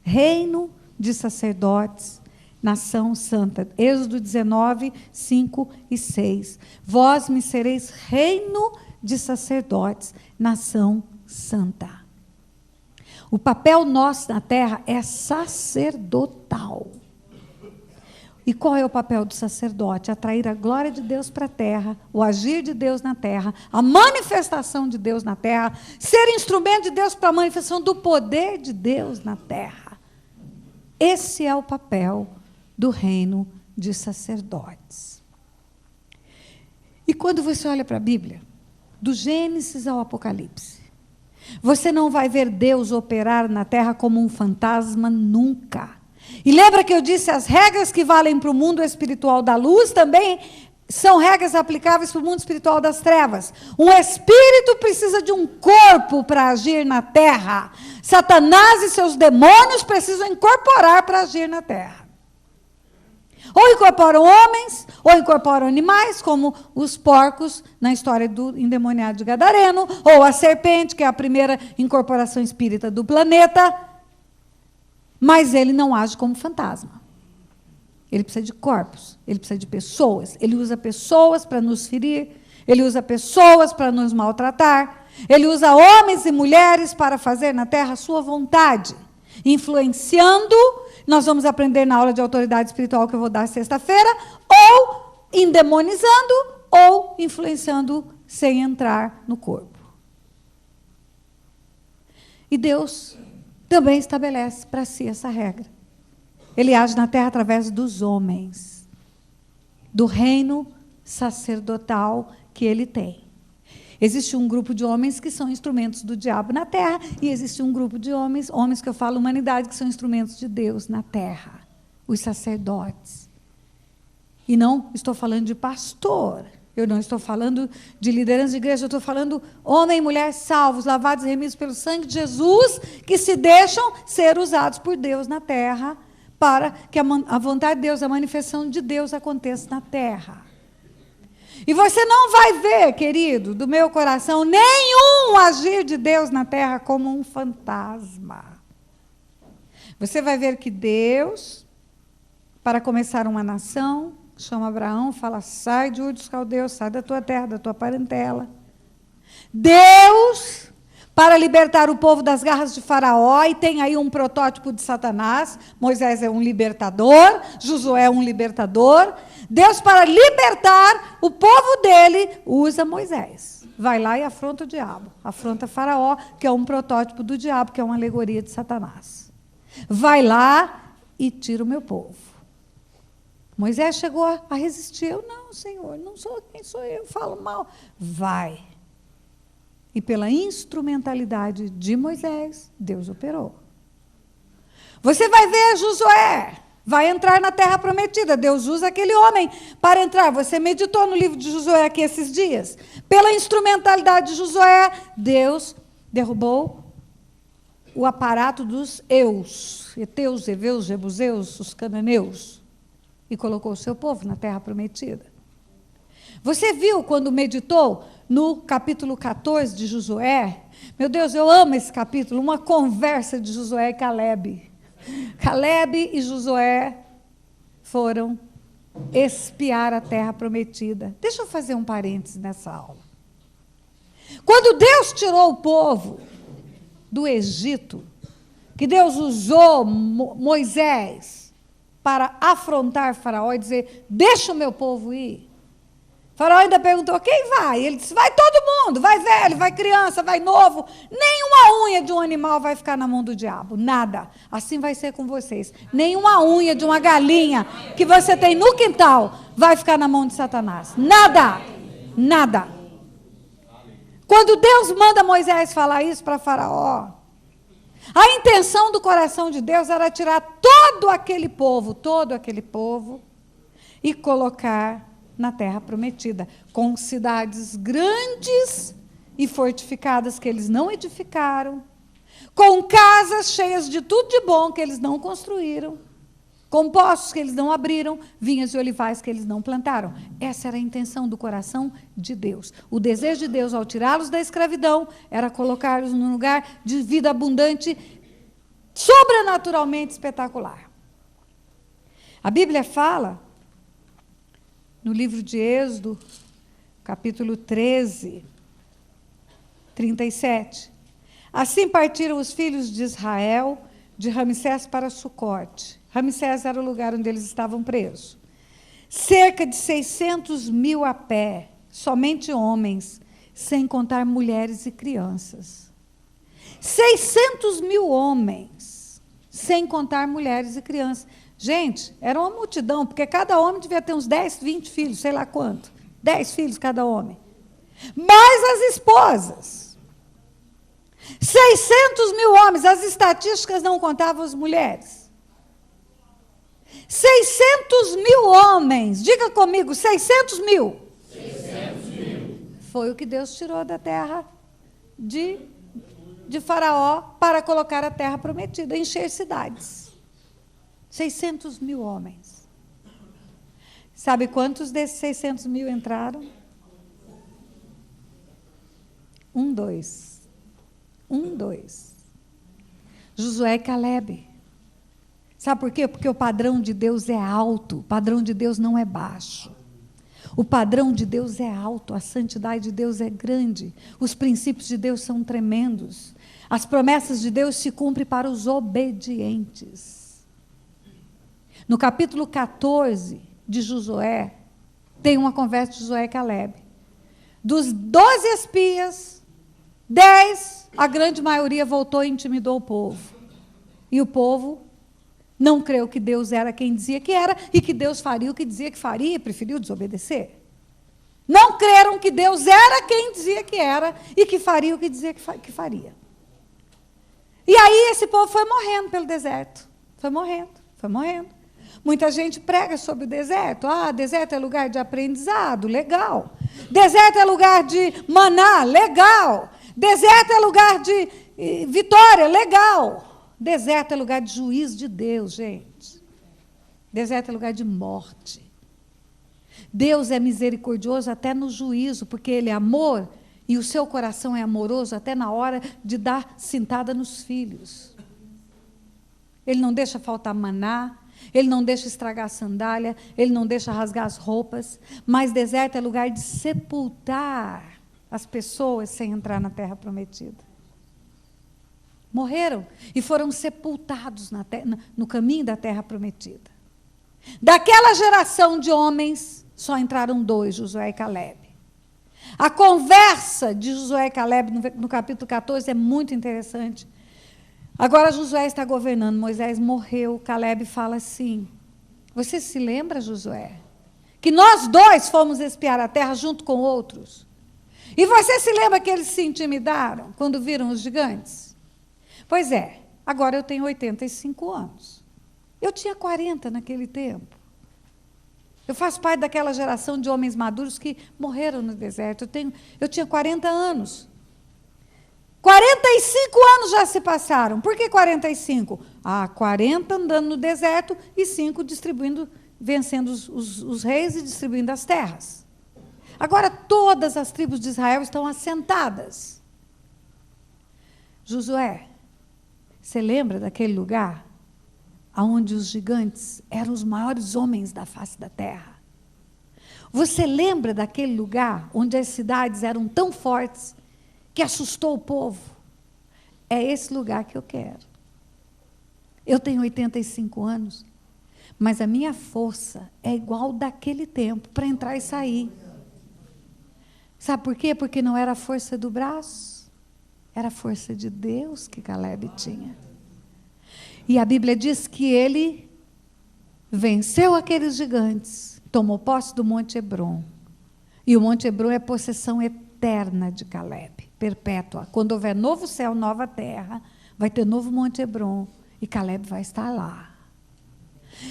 Reino de sacerdotes, nação santa. Êxodo 19, 5 e 6. Vós me sereis reino de sacerdotes, nação santa. O papel nosso na terra é sacerdotal. E qual é o papel do sacerdote? Atrair a glória de Deus para a terra, o agir de Deus na terra, a manifestação de Deus na terra, ser instrumento de Deus para a manifestação do poder de Deus na terra. Esse é o papel do reino de sacerdotes. E quando você olha para a Bíblia, do Gênesis ao Apocalipse, você não vai ver Deus operar na terra como um fantasma nunca. E lembra que eu disse, as regras que valem para o mundo espiritual da luz também são regras aplicáveis para o mundo espiritual das trevas. Um espírito precisa de um corpo para agir na terra. Satanás e seus demônios precisam incorporar para agir na terra. Ou incorporam homens, ou incorporam animais, como os porcos na história do endemoniado de Gadareno, ou a serpente, que é a primeira incorporação espírita do planeta. Mas ele não age como fantasma. Ele precisa de corpos, ele precisa de pessoas. Ele usa pessoas para nos ferir, ele usa pessoas para nos maltratar, ele usa homens e mulheres para fazer na terra a sua vontade, influenciando. Nós vamos aprender na aula de autoridade espiritual que eu vou dar sexta-feira, ou endemonizando, ou influenciando sem entrar no corpo. E Deus também estabelece para si essa regra. Ele age na terra através dos homens, do reino sacerdotal que ele tem. Existe um grupo de homens que são instrumentos do diabo na terra, e existe um grupo de homens que eu falo humanidade, que são instrumentos de Deus na terra, os sacerdotes. E não estou falando de pastor, eu não estou falando de liderança de igreja, eu estou falando homem e mulher salvos, lavados e remidos pelo sangue de Jesus, que se deixam ser usados por Deus na terra, para que a vontade de Deus, a manifestação de Deus aconteça na terra. E você não vai ver, querido, do meu coração, nenhum agir de Deus na terra como um fantasma. Você vai ver que Deus, para começar uma nação, chama Abraão, fala, sai de Ur dos Caldeus, sai da tua terra, da tua parentela. Deus, para libertar o povo das garras de Faraó, e tem aí um protótipo de Satanás. Moisés é um libertador, Josué é um libertador. Deus, para libertar o povo dele, usa Moisés. Vai lá e afronta o diabo, afronta Faraó, que é um protótipo do diabo, que é uma alegoria de Satanás. Vai lá e tira o meu povo. Moisés chegou a resistir. Eu, não, Senhor, não sou quem sou eu, falo mal. Vai. E pela instrumentalidade de Moisés, Deus operou. Você vai ver Josué, vai entrar na terra prometida. Deus usa aquele homem para entrar. Você meditou no livro de Josué aqui esses dias. Pela instrumentalidade de Josué, Deus derrubou o aparato dos eus, heteus, heveus, jebuseus, os cananeus, e colocou o seu povo na terra prometida. Você viu quando meditou no capítulo 14 de Josué? Meu Deus, eu amo esse capítulo, uma conversa de Josué e Calebe. Calebe e Josué foram espiar a terra prometida. Deixa eu fazer um parênteses nessa aula. Quando Deus tirou o povo do Egito, que Deus usou Moisés para afrontar Faraó e dizer, deixa o meu povo ir. Faraó ainda perguntou, quem vai? Ele disse, vai todo mundo, vai velho, vai criança, vai novo. Nenhuma unha de um animal vai ficar na mão do diabo, nada. Assim vai ser com vocês. Nenhuma unha de uma galinha que você tem no quintal vai ficar na mão de Satanás. Nada, nada. Quando Deus manda Moisés falar isso para Faraó, a intenção do coração de Deus era tirar todo aquele povo, e colocar na terra prometida, com cidades grandes e fortificadas que eles não edificaram, com casas cheias de tudo de bom que eles não construíram, com poços que eles não abriram, vinhas e olivais que eles não plantaram. Essa era a intenção do coração de Deus. O desejo de Deus, ao tirá-los da escravidão, era colocá-los num lugar de vida abundante, sobrenaturalmente espetacular. A Bíblia fala, no livro de Êxodo, capítulo 13, 37. Assim partiram os filhos de Israel de Ramsés para Sucote. Ramsés era o lugar onde eles estavam presos. Cerca de 600 mil a pé, somente homens, sem contar mulheres e crianças. 600 mil homens, sem contar mulheres e crianças. Gente, era uma multidão, porque cada homem devia ter uns 10, 20 filhos, sei lá quanto. 10 filhos cada homem. Mais as esposas. 600 mil homens, as estatísticas não contavam as mulheres. 600 mil homens, diga comigo, 600 mil. 600 mil. Foi o que Deus tirou da terra de Faraó para colocar a terra prometida, encher cidades. 600 mil homens. Sabe quantos desses 600 mil entraram? 2. 2. Josué e Calebe. Sabe por quê? Porque o padrão de Deus é alto, o padrão de Deus não é baixo. O padrão de Deus é alto, a santidade de Deus é grande, os princípios de Deus são tremendos. As promessas de Deus se cumprem para os obedientes. No capítulo 14 de Josué, tem uma conversa de Josué e Calebe. Dos 12 espias, 10, a grande maioria voltou e intimidou o povo. E o povo não creu que Deus era quem dizia que era e que Deus faria o que dizia que faria e preferiu desobedecer. Não creram que Deus era quem dizia que era e que faria o que dizia que faria. E aí esse povo foi morrendo pelo deserto. Foi morrendo. Muita gente prega sobre o deserto. Ah, deserto é lugar de aprendizado, legal. Deserto é lugar de maná, legal. Deserto é lugar de vitória, legal. Deserto é lugar de juízo de Deus, gente. Deserto é lugar de morte. Deus é misericordioso até no juízo, porque Ele é amor, e o seu coração é amoroso até na hora de dar cintada nos filhos. Ele não deixa faltar maná, Ele não deixa estragar a sandália, Ele não deixa rasgar as roupas, mas deserto é lugar de sepultar as pessoas sem entrar na terra prometida. Morreram e foram sepultados no caminho da terra prometida. Daquela geração de homens, só entraram 2, Josué e Calebe. A conversa de Josué e Calebe no capítulo 14 é muito interessante. Agora Josué está governando, Moisés morreu, Calebe fala assim: você se lembra, Josué, que nós 2 fomos espiar a terra junto com outros? E você se lembra que eles se intimidaram quando viram os gigantes? Pois é, agora eu tenho 85 anos. Eu tinha 40 naquele tempo. Eu faço parte daquela geração de homens maduros que morreram no deserto. Eu tinha 40 anos. 45 anos já se passaram. Por que 45? 40 andando no deserto e 5 vencendo os reis e distribuindo as terras. Agora todas as tribos de Israel estão assentadas. Josué, você lembra daquele lugar onde os gigantes eram os maiores homens da face da terra? Você lembra daquele lugar onde as cidades eram tão fortes que assustou o povo? É esse lugar que eu quero. Eu tenho 85 anos, mas a minha força é igual daquele tempo para entrar e sair. Sabe por quê? Porque não era a força do braço, era a força de Deus que Calebe tinha. E a Bíblia diz que ele venceu aqueles gigantes, tomou posse do Monte Hebron. E o Monte Hebron é possessão eterna de Calebe, perpétua. Quando houver novo céu, nova terra, vai ter novo Monte Hebron e Calebe vai estar lá.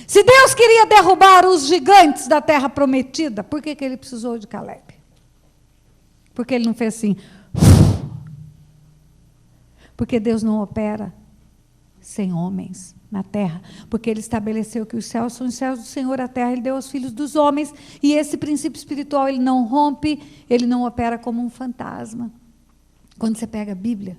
Se Deus queria derrubar os gigantes da terra prometida, por que ele precisou de Calebe? Porque ele não fez assim. Porque Deus não opera sem homens na terra, porque Ele estabeleceu que os céus são os céus do Senhor, a terra Ele deu aos filhos dos homens, e esse princípio espiritual Ele não rompe, Ele não opera como um fantasma. Quando você pega a Bíblia,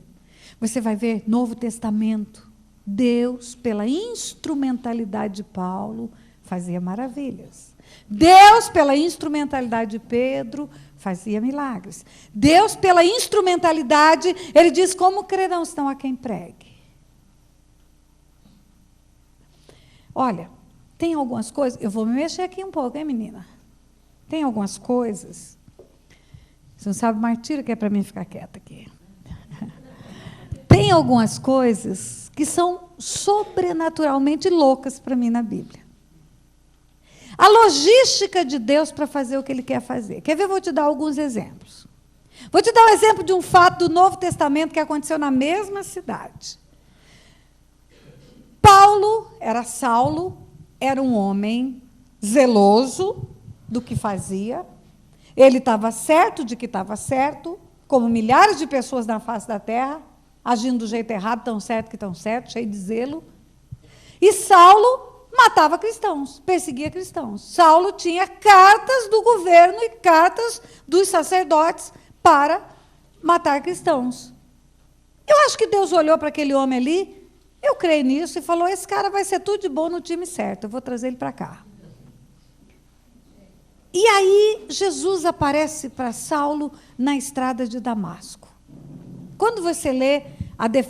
você vai ver Novo Testamento, Deus, pela instrumentalidade de Paulo, fazia maravilhas. Deus, pela instrumentalidade de Pedro, fazia milagres. Deus, pela instrumentalidade, Ele diz: como crerão se não há quem pregue? Olha, tem algumas coisas, eu vou me mexer aqui um pouco, hein, menina? Tem algumas coisas, você não sabe o martírio que é para mim ficar quieta aqui. Tem algumas coisas que são sobrenaturalmente loucas para mim na Bíblia. A logística de Deus para fazer o que Ele quer fazer. Quer ver? Vou te dar alguns exemplos. Vou te dar um exemplo de um fato do Novo Testamento que aconteceu na mesma cidade. Saulo, era um homem zeloso do que fazia. Ele estava certo de que estava certo, como milhares de pessoas na face da terra, agindo do jeito errado, tão certo que tão certo, cheio de zelo. E Saulo matava cristãos, perseguia cristãos. Saulo tinha cartas do governo e cartas dos sacerdotes para matar cristãos. Eu acho que Deus olhou para aquele homem ali, eu creio nisso, e falou: esse cara vai ser tudo de bom no time certo, eu vou trazer ele para cá. E aí Jesus aparece para Saulo na estrada de Damasco. Quando você lê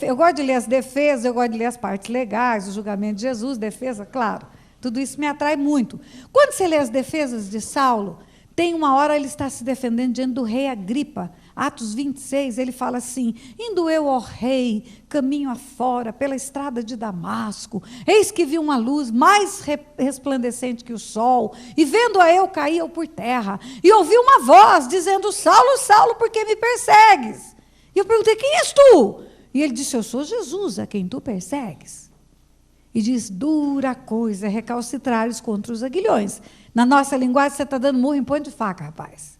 eu gosto de ler as defesas, eu gosto de ler as partes legais, o julgamento de Jesus, defesa, claro, tudo isso me atrai muito. Quando você lê as defesas de Saulo, tem uma hora ele está se defendendo diante do rei Agripa. Atos 26, ele fala assim: indo eu, ó rei, caminho afora, pela estrada de Damasco, eis que vi uma luz mais resplandecente que o sol, e vendo-a eu, caí eu por terra, e ouvi uma voz dizendo: Saulo, Saulo, por que me persegues? E eu perguntei: quem és tu? E ele disse: eu sou Jesus, a quem tu persegues. E diz: dura coisa é recalcitrares contra os aguilhões. Na nossa linguagem, você está dando murro em ponto de faca, rapaz.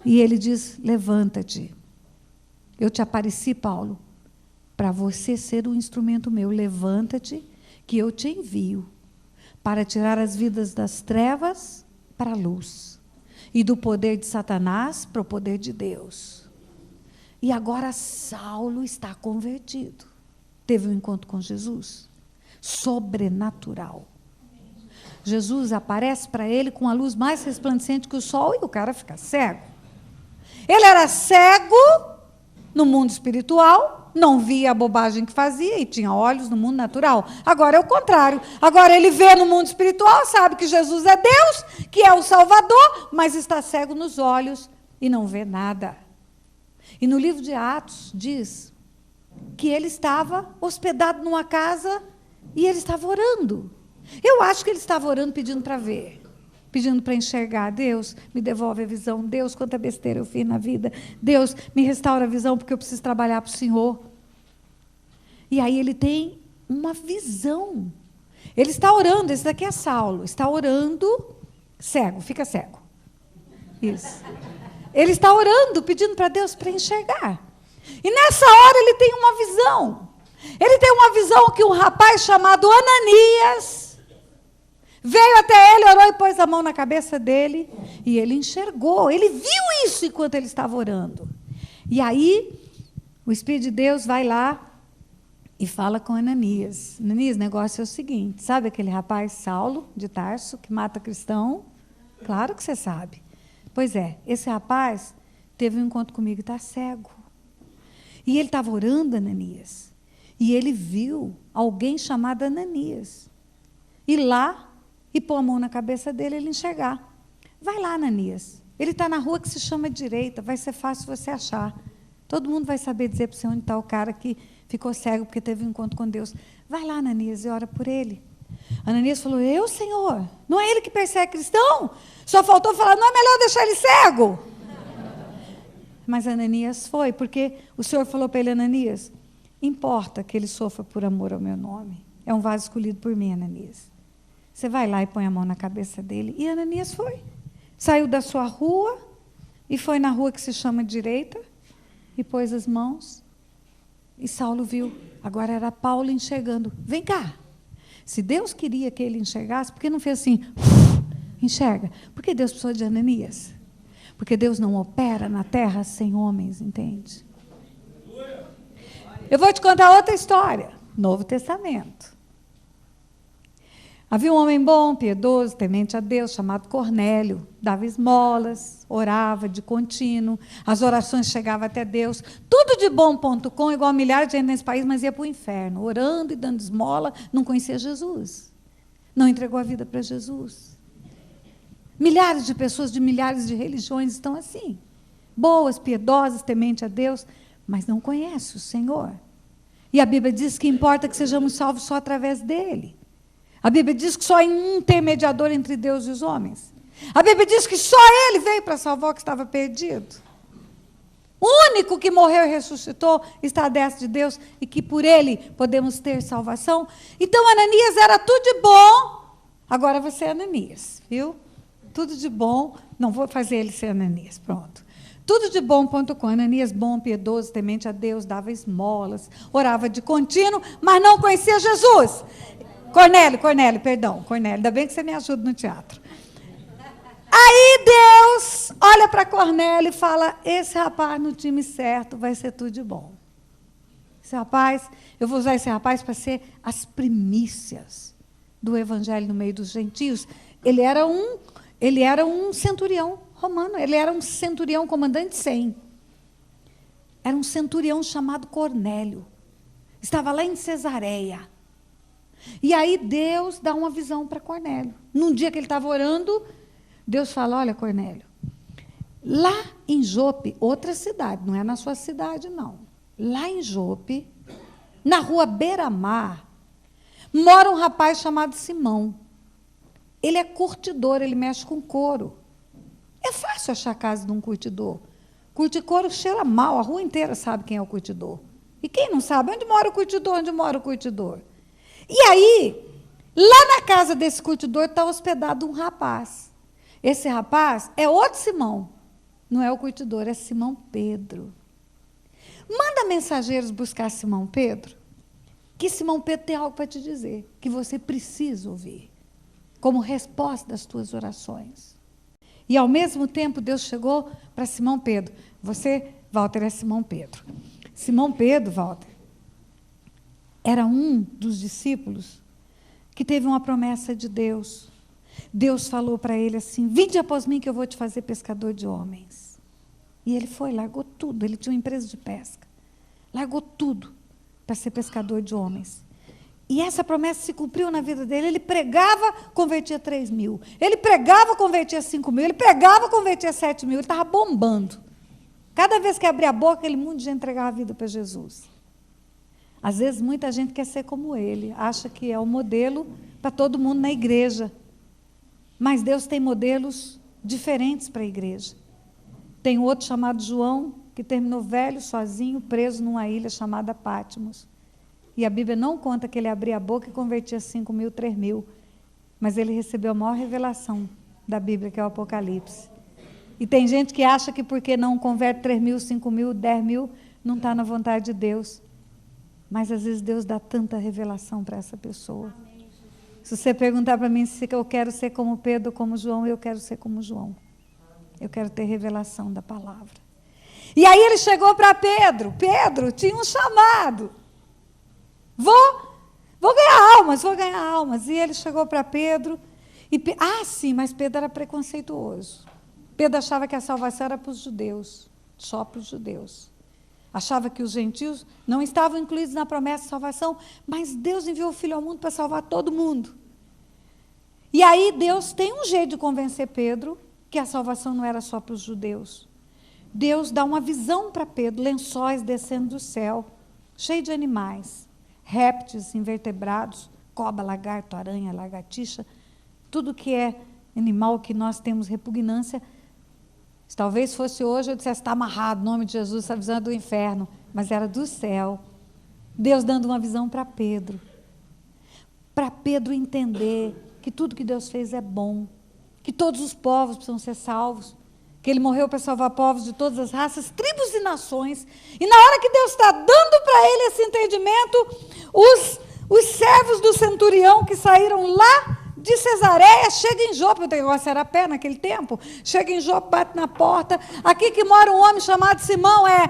E ele diz: levanta-te. Eu te apareci, Paulo, para você ser um instrumento meu. Levanta-te, que eu te envio para tirar as vidas das trevas para a luz. E do poder de Satanás para o poder de Deus. E agora Saulo está convertido. Teve um encontro com Jesus. Sobrenatural. Jesus aparece para ele com a luz mais resplandecente que o sol e o cara fica cego. Ele era cego no mundo espiritual, não via a bobagem que fazia e tinha olhos no mundo natural. Agora é o contrário. Agora ele vê no mundo espiritual, sabe que Jesus é Deus, que é o Salvador, mas está cego nos olhos e não vê nada. E no livro de Atos diz que ele estava hospedado numa casa e ele estava orando. Eu acho que ele estava orando pedindo para ver, pedindo para enxergar. Deus, me devolve a visão. Deus, quanta besteira eu fiz na vida. Deus, me restaura a visão porque eu preciso trabalhar para o Senhor. E aí ele tem uma visão. Ele está orando, esse daqui é Saulo, está orando, cego, fica cego. Isso. Ele está orando, pedindo para Deus para enxergar. E nessa hora ele tem uma visão. Ele tem uma visão que um rapaz chamado Ananias veio até ele, orou e pôs a mão na cabeça dele. E ele enxergou, ele viu isso enquanto ele estava orando. E aí, o Espírito de Deus vai lá e fala com Ananias. Ananias, o negócio é o seguinte, sabe aquele rapaz Saulo, de Tarso, que mata cristão? Claro que você sabe. Pois é, esse rapaz teve um encontro comigo e está cego. E ele estava orando, Ananias, e ele viu alguém chamado Ananias ir lá e pôr a mão na cabeça dele e ele enxergar. Vai lá, Ananias. Ele está na rua que se chama Direita, vai ser fácil você achar. Todo mundo vai saber dizer para você onde está o cara que ficou cego porque teve um encontro com Deus. Vai lá, Ananias, e ora por ele. Ananias falou, eu, Senhor? Não é ele que persegue cristão? Só faltou falar, não é melhor deixar ele cego? Mas Ananias foi, porque o Senhor falou para ele, Ananias, importa que ele sofra por amor ao meu nome. É um vaso escolhido por mim, Ananias. Você vai lá e põe a mão na cabeça dele. E Ananias foi. Saiu da sua rua e foi na rua que se chama Direita e pôs as mãos. E Saulo viu. Agora era Paulo enxergando. Vem cá. Se Deus queria que ele enxergasse, por que não fez assim? Enxerga. Por que Deus precisou de Ananias? Porque Deus não opera na terra sem homens, entende? Eu vou te contar outra história. Novo Testamento. Havia um homem bom, piedoso, temente a Deus, chamado Cornélio. Dava esmolas, orava de contínuo, as orações chegavam até Deus. Tudo de bom.com, igual milhares de gente nesse país, mas ia para o inferno, orando e dando esmola, não conhecia Jesus. Não entregou a vida para Jesus. Milhares de pessoas de milhares de religiões estão assim. Boas, piedosas, temente a Deus, mas não conhecem o Senhor. E a Bíblia diz que importa que sejamos salvos só através dele. A Bíblia diz que só há um intermediador entre Deus e os homens. A Bíblia diz que só ele veio para salvar o que estava perdido. O único que morreu e ressuscitou está à destra de Deus e que por ele podemos ter salvação. Então Ananias era tudo de bom, agora você é Ananias, viu? Tudo de bom, não vou fazer ele ser Ananias, pronto. Tudo de bom.com, Ananias bom, piedoso, temente a Deus, dava esmolas, orava de contínuo, mas não conhecia Jesus. Cornélio, ainda bem que você me ajuda no teatro. Aí Deus olha para Cornélio e fala, esse rapaz no time certo vai ser tudo de bom. Esse rapaz, eu vou usar esse rapaz para ser as primícias do evangelho no meio dos gentios. Ele era um centurião romano, ele era um centurião comandante 100. Era um centurião chamado Cornélio. Estava lá em Cesareia. E aí Deus dá uma visão para Cornélio. Num dia que ele estava orando, Deus fala, olha, Cornélio, lá em Jope, outra cidade, não é na sua cidade, não. Lá em Jope, na rua Beira-Mar, mora um rapaz chamado Simão. Ele é curtidor, ele mexe com couro. É fácil achar a casa de um curtidor. Curte couro cheira mal, a rua inteira sabe quem é o curtidor. E quem não sabe, onde mora o curtidor, onde mora o curtidor? E aí, lá na casa desse curtidor está hospedado um rapaz. Esse rapaz é outro Simão. Não é o curtidor, é Simão Pedro. Manda mensageiros buscar Simão Pedro, que Simão Pedro tem algo para te dizer, que você precisa ouvir, como resposta das tuas orações. E, ao mesmo tempo, Deus chegou para Simão Pedro. Você, Walter, é Simão Pedro. Simão Pedro, Walter, era um dos discípulos que teve uma promessa de Deus. Deus falou para ele assim: vinde após mim que eu vou te fazer pescador de homens. E ele foi, largou tudo. Ele tinha uma empresa de pesca. Largou tudo para ser pescador de homens. E essa promessa se cumpriu na vida dele. Ele pregava, convertia 3.000. Ele pregava, convertia 5.000. Ele pregava, convertia 7.000. Ele estava bombando. Cada vez que abria a boca, aquele mundo de entregar a vida para Jesus. Às vezes, muita gente quer ser como ele. Acha que é o modelo para todo mundo na igreja. Mas Deus tem modelos diferentes para a igreja. Tem outro chamado João, que terminou velho, sozinho, preso numa ilha chamada Patmos. E a Bíblia não conta que ele abria a boca e convertia 5.000, 3.000. Mas ele recebeu a maior revelação da Bíblia, que é o Apocalipse. E tem gente que acha que porque não converte 3.000, 5.000, 10.000, não está na vontade de Deus. Mas às vezes Deus dá tanta revelação para essa pessoa. Se você perguntar para mim se eu quero ser como Pedro ou como João, eu quero ser como João. Eu quero ter revelação da palavra. E aí ele chegou para Pedro. Pedro tinha um chamado. Vou ganhar almas. E ele chegou para Pedro. Sim, mas Pedro era preconceituoso. Pedro achava que a salvação era para os judeus, só para os judeus. Achava que os gentios não estavam incluídos na promessa de salvação, mas Deus enviou o Filho ao mundo para salvar todo mundo. E aí Deus tem um jeito de convencer Pedro que a salvação não era só para os judeus. Deus dá uma visão para Pedro, lençóis descendo do céu, cheio de animais, répteis, invertebrados, cobra, lagarto, aranha, lagartixa, tudo que é animal que nós temos repugnância. Se talvez fosse hoje, eu dissesse, está amarrado, em nome de Jesus, essa visão é do inferno. Mas era do céu. Deus dando uma visão para Pedro. Para Pedro entender que tudo que Deus fez é bom. Que todos os povos precisam ser salvos. Que Ele morreu para salvar povos de todas as raças, tribos e nações. E na hora que Deus está dando para ele esse entendimento, os servos do centurião que saíram lá de Cesareia, chega em Jope, o negócio era a pé naquele tempo, chega em Jope, bate na porta, aqui que mora um homem chamado Simão, é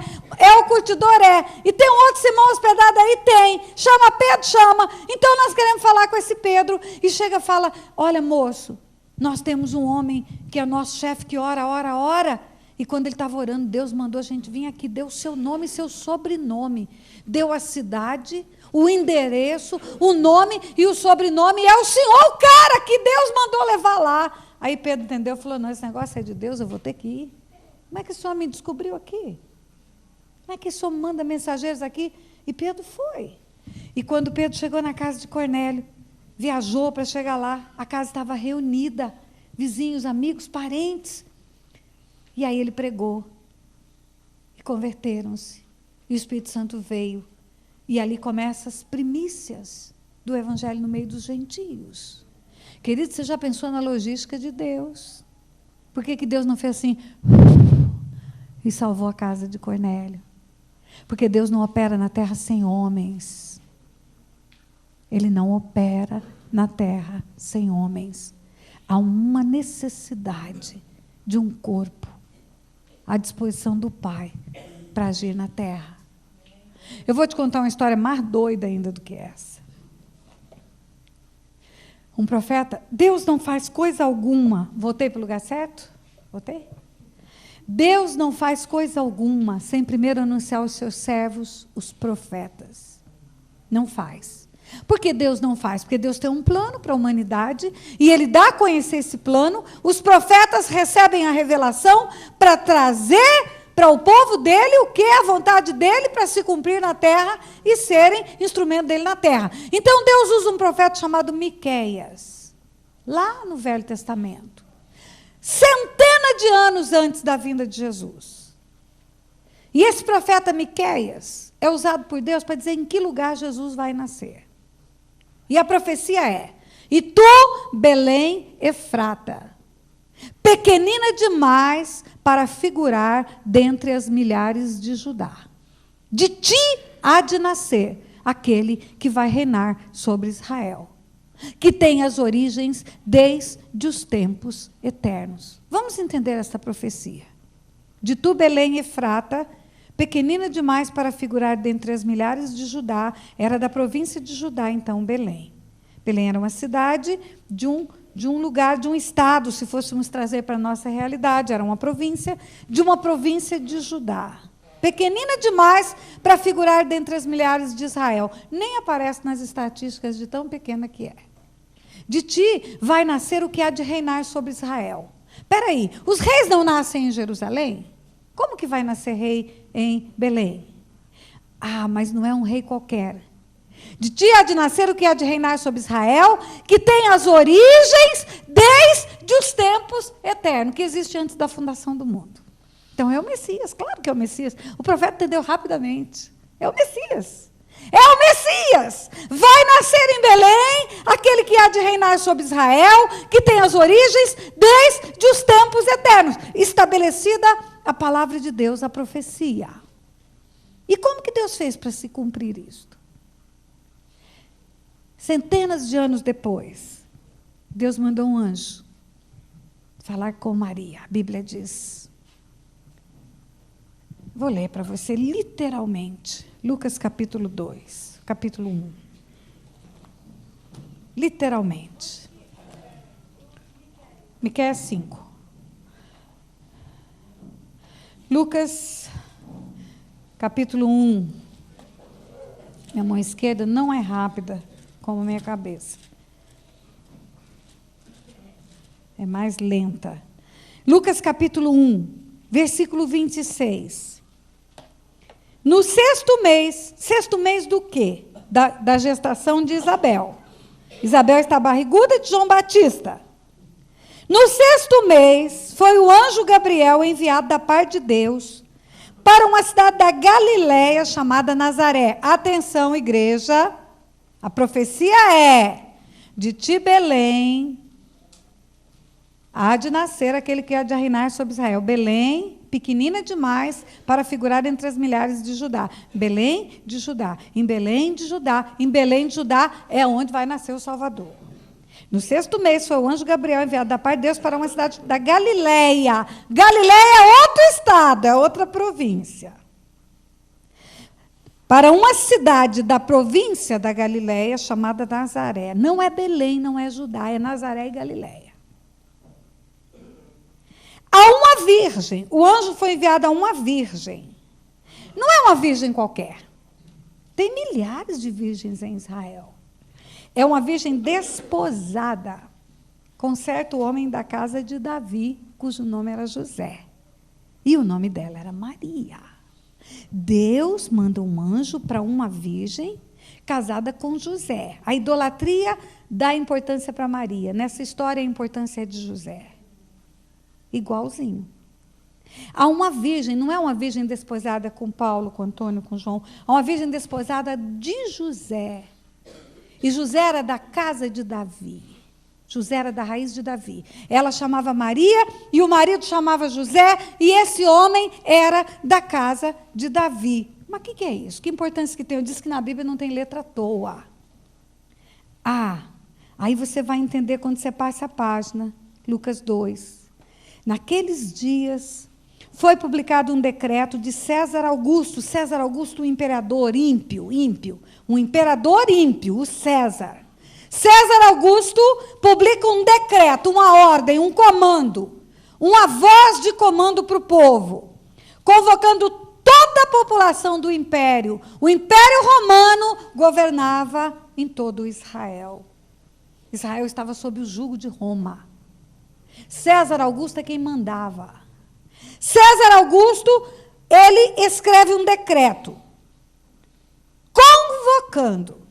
o curtidor, e tem um outro Simão hospedado aí, tem, chama Pedro, chama, então nós queremos falar com esse Pedro, e chega e fala, olha moço, nós temos um homem que é nosso chefe, que ora, e quando ele estava orando, Deus mandou a gente vir aqui, deu o seu nome e seu sobrenome, deu a cidade, o endereço, o nome e o sobrenome, e é o senhor, o cara que Deus mandou levar lá. Aí Pedro entendeu, falou, não, esse negócio é de Deus, eu vou ter que ir. Como é que o senhor me descobriu aqui? Como é que o senhor manda mensageiros aqui? E Pedro foi. E quando Pedro chegou na casa de Cornélio, viajou para chegar lá, a casa estava reunida, vizinhos, amigos, parentes. E aí ele pregou, e converteram-se, e o Espírito Santo veio. E ali começam as primícias do Evangelho no meio dos gentios. Querido, você já pensou na logística de Deus? Por que Deus não fez assim e salvou a casa de Cornélio? Porque Deus não opera na terra sem homens. Ele não opera na terra sem homens. Há uma necessidade de um corpo à disposição do Pai para agir na terra. Eu vou te contar uma história mais doida ainda do que essa. Um profeta, Deus não faz coisa alguma. Voltei para o lugar certo? Voltei? Deus não faz coisa alguma sem primeiro anunciar aos seus servos, os profetas. Não faz. Por que Deus não faz? Porque Deus tem um plano para a humanidade e Ele dá a conhecer esse plano. Os profetas recebem a revelação para trazer para o povo dele o que é a vontade dele para se cumprir na terra e serem instrumento dele na terra. Então Deus usa um profeta chamado Miqueias, lá no Velho Testamento, centenas de anos antes da vinda de Jesus. E esse profeta Miqueias é usado por Deus para dizer em que lugar Jesus vai nascer. E a profecia é, e tu, Belém Efrata, pequenina demais para figurar dentre as milhares de Judá. De ti há de nascer aquele que vai reinar sobre Israel. que tem as origens desde os tempos eternos. Vamos entender esta profecia. De tu, Belém Efrata, pequenina demais para figurar dentre as milhares de Judá, era da província de Judá, então, Belém. Belém era uma cidade de um lugar, de um estado, se fôssemos trazer para a nossa realidade, era uma província de Judá. Pequenina demais para figurar dentre as milhares de Israel. Nem aparece nas estatísticas de tão pequena que é. De ti vai nascer o que há de reinar sobre Israel. Espera aí, os reis não nascem em Jerusalém? Como que vai nascer rei em Belém? Ah, mas não é um rei qualquer. De ti há de nascer o que há de reinar sobre Israel, que tem as origens desde os tempos eternos, que existe antes da fundação do mundo. Então é o Messias, claro que é o Messias. O profeta entendeu rapidamente. É o Messias. É o Messias. Vai nascer em Belém aquele que há de reinar sobre Israel, que tem as origens desde os tempos eternos. Estabelecida a palavra de Deus, a profecia. E como que Deus fez para se cumprir isto? Centenas de anos depois, Deus mandou um anjo falar com Maria. A Bíblia diz. Vou ler para você literalmente. Lucas capítulo 2, capítulo 1. Literalmente. Miqueias 5. Lucas capítulo 1. Minha mão esquerda não é rápida como minha cabeça. É mais lenta. Lucas capítulo 1, versículo 26. No sexto mês do quê? Da gestação de Isabel. Isabel está barriguda de João Batista. No sexto mês, foi o anjo Gabriel enviado da parte de Deus para uma cidade da Galiléia chamada Nazaré. Atenção, igreja. A profecia é: de ti, Belém, há de nascer aquele que há de reinar sobre Israel. Belém, pequenina demais para figurar entre as milhares de Judá. Belém de Judá. Em Belém de Judá. Em Belém de Judá é onde vai nascer o Salvador. No sexto mês foi o anjo Gabriel enviado da parte de Deus para uma cidade da Galiléia. Galiléia é outro estado, é outra província. Para uma cidade da província da Galiléia chamada Nazaré. Não é Belém, não é Judá, é Nazaré e Galiléia. A uma virgem. O anjo foi enviado a uma virgem. Não é uma virgem qualquer. Tem milhares de virgens em Israel. É uma virgem desposada com certo homem da casa de Davi, cujo nome era José. E o nome dela era Maria. Deus manda um anjo para uma virgem casada com José. A idolatria dá importância para Maria. Nessa história, a importância é de José. Igualzinho. Há uma virgem, não é uma virgem desposada com Paulo, com Antônio, com João. Há uma virgem desposada de José. E José era da casa de Davi. José era da raiz de Davi. Ela chamava Maria e o marido chamava José, e esse homem era da casa de Davi. Mas o que é isso? Que importância que tem? Eu disse que na Bíblia não tem letra à toa. Ah, aí você vai entender quando você passa a página. Lucas 2. Naqueles dias, foi publicado um decreto de César Augusto, o imperador ímpio, um imperador ímpio, o César. César Augusto publica um decreto, uma ordem, um comando, uma voz de comando para o povo, convocando toda a população do império. O Império Romano governava em todo Israel. Israel estava sob o jugo de Roma. César Augusto é quem mandava. César Augusto, ele escreve um decreto, convocando,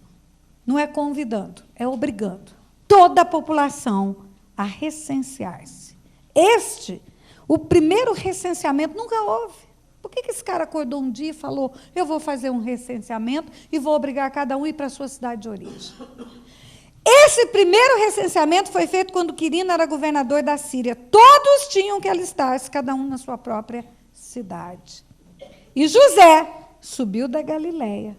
não é convidando, é obrigando, toda a população a recensear-se. O primeiro recenseamento nunca houve. Por que esse cara acordou um dia e falou, eu vou fazer um recenseamento e vou obrigar cada um a ir para a sua cidade de origem? Esse primeiro recenseamento foi feito quando Quirino era governador da Síria. Todos tinham que alistar-se, cada um na sua própria cidade. E José subiu da Galiléia,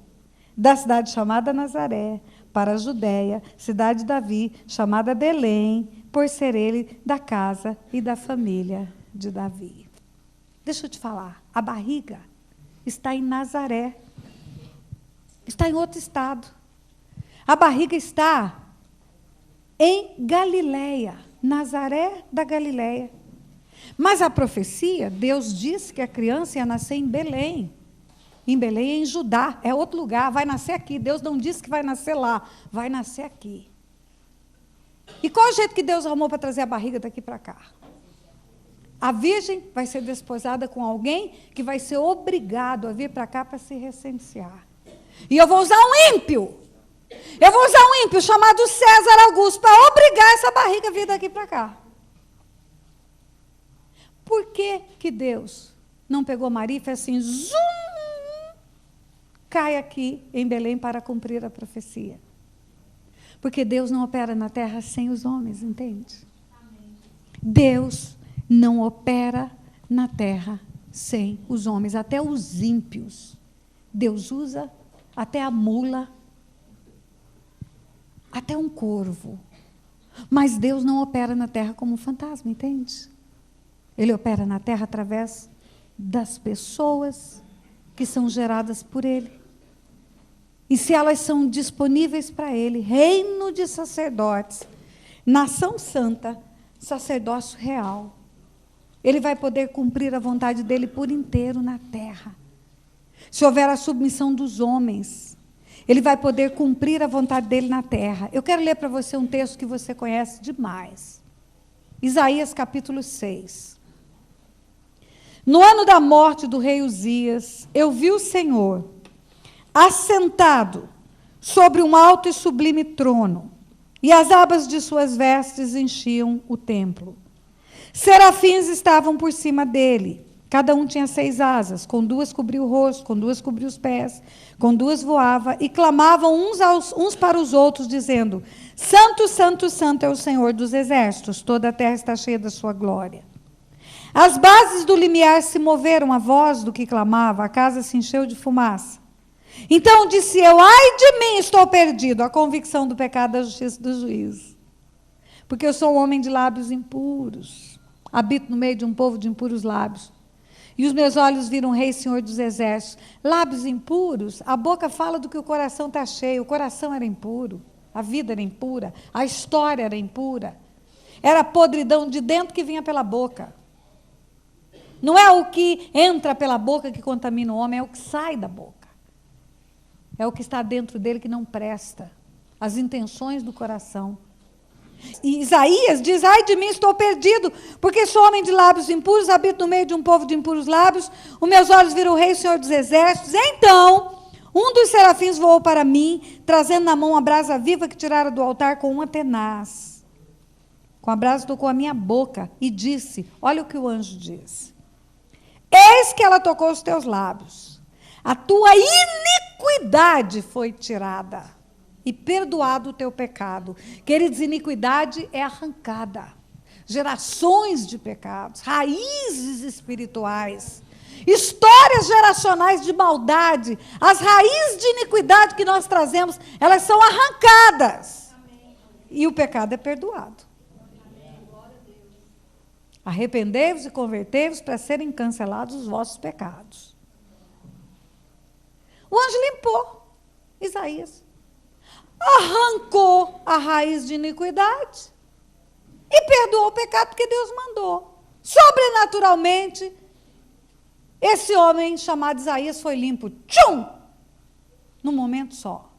da cidade chamada Nazaré, para a Judéia, cidade de Davi, chamada Belém, por ser ele da casa e da família de Davi. Deixa eu te falar, a barriga está em Nazaré, está em outro estado. A barriga está em Galileia, Nazaré da Galileia. Mas a profecia, Deus disse que a criança ia nascer em Belém. Em Belém, em Judá, é outro lugar, vai nascer aqui. Deus não disse que vai nascer lá, vai nascer aqui. E qual é o jeito que Deus arrumou para trazer a barriga daqui para cá? A virgem vai ser desposada com alguém que vai ser obrigado a vir para cá para se recensear. E eu vou usar um ímpio. Eu vou usar um ímpio chamado César Augusto para obrigar essa barriga a vir daqui para cá. Por que Deus não pegou Maria e fez assim, zum, cai aqui em Belém para cumprir a profecia? Porque Deus não opera na terra sem os homens, entende? Amém. Deus não opera na terra sem os homens, até os ímpios. Deus usa até a mula, até um corvo. Mas Deus não opera na terra como um fantasma, entende? Ele opera na terra através das pessoas que são geradas por Ele. E se elas são disponíveis para Ele, reino de sacerdotes, nação santa, sacerdócio real, Ele vai poder cumprir a vontade dEle por inteiro na terra. Se houver a submissão dos homens, Ele vai poder cumprir a vontade dEle na terra. Eu quero ler para você um texto que você conhece demais. Isaías capítulo 6. No ano da morte do rei Uzias, eu vi o Senhor assentado sobre um alto e sublime trono, e as abas de suas vestes enchiam o templo. Serafins estavam por cima dele, cada um tinha 6 asas, com 2 cobria o rosto, com 2 cobria os pés, com 2 voava, e clamavam uns para os outros, dizendo, Santo, Santo, Santo é o Senhor dos exércitos, toda a terra está cheia da sua glória. As bases do limiar se moveram à voz do que clamava, a casa se encheu de fumaça. Então disse eu, ai de mim, estou perdido, a convicção do pecado, da justiça e do juízo. Porque eu sou um homem de lábios impuros, habito no meio de um povo de impuros lábios. E os meus olhos viram o Rei Senhor dos Exércitos. Lábios impuros, a boca fala do que o coração está cheio, o coração era impuro, a vida era impura, a história era impura. Era a podridão de dentro que vinha pela boca. Não é o que entra pela boca que contamina o homem, é o que sai da boca. É o que está dentro dele que não presta. As intenções do coração. E Isaías diz, ai de mim, estou perdido, porque sou homem de lábios impuros, habito no meio de um povo de impuros lábios, os meus olhos viram o Rei, Senhor dos Exércitos. Então, um dos serafins voou para mim, trazendo na mão a brasa viva que tirara do altar com uma tenaz. Com a brasa tocou a minha boca e disse, olha o que o anjo diz. Eis que ela tocou os teus lábios. A tua iniquidade foi tirada e perdoado o teu pecado. Queridos, iniquidade é arrancada. Gerações de pecados, raízes espirituais, histórias geracionais de maldade, as raízes de iniquidade que nós trazemos, elas são arrancadas. Amém. E o pecado é perdoado. Arrependei-vos e convertei-vos para serem cancelados os vossos pecados. O anjo limpou Isaías. Arrancou a raiz de iniquidade e perdoou o pecado porque Deus mandou. Sobrenaturalmente, esse homem chamado Isaías foi limpo. Tchum! Num momento só.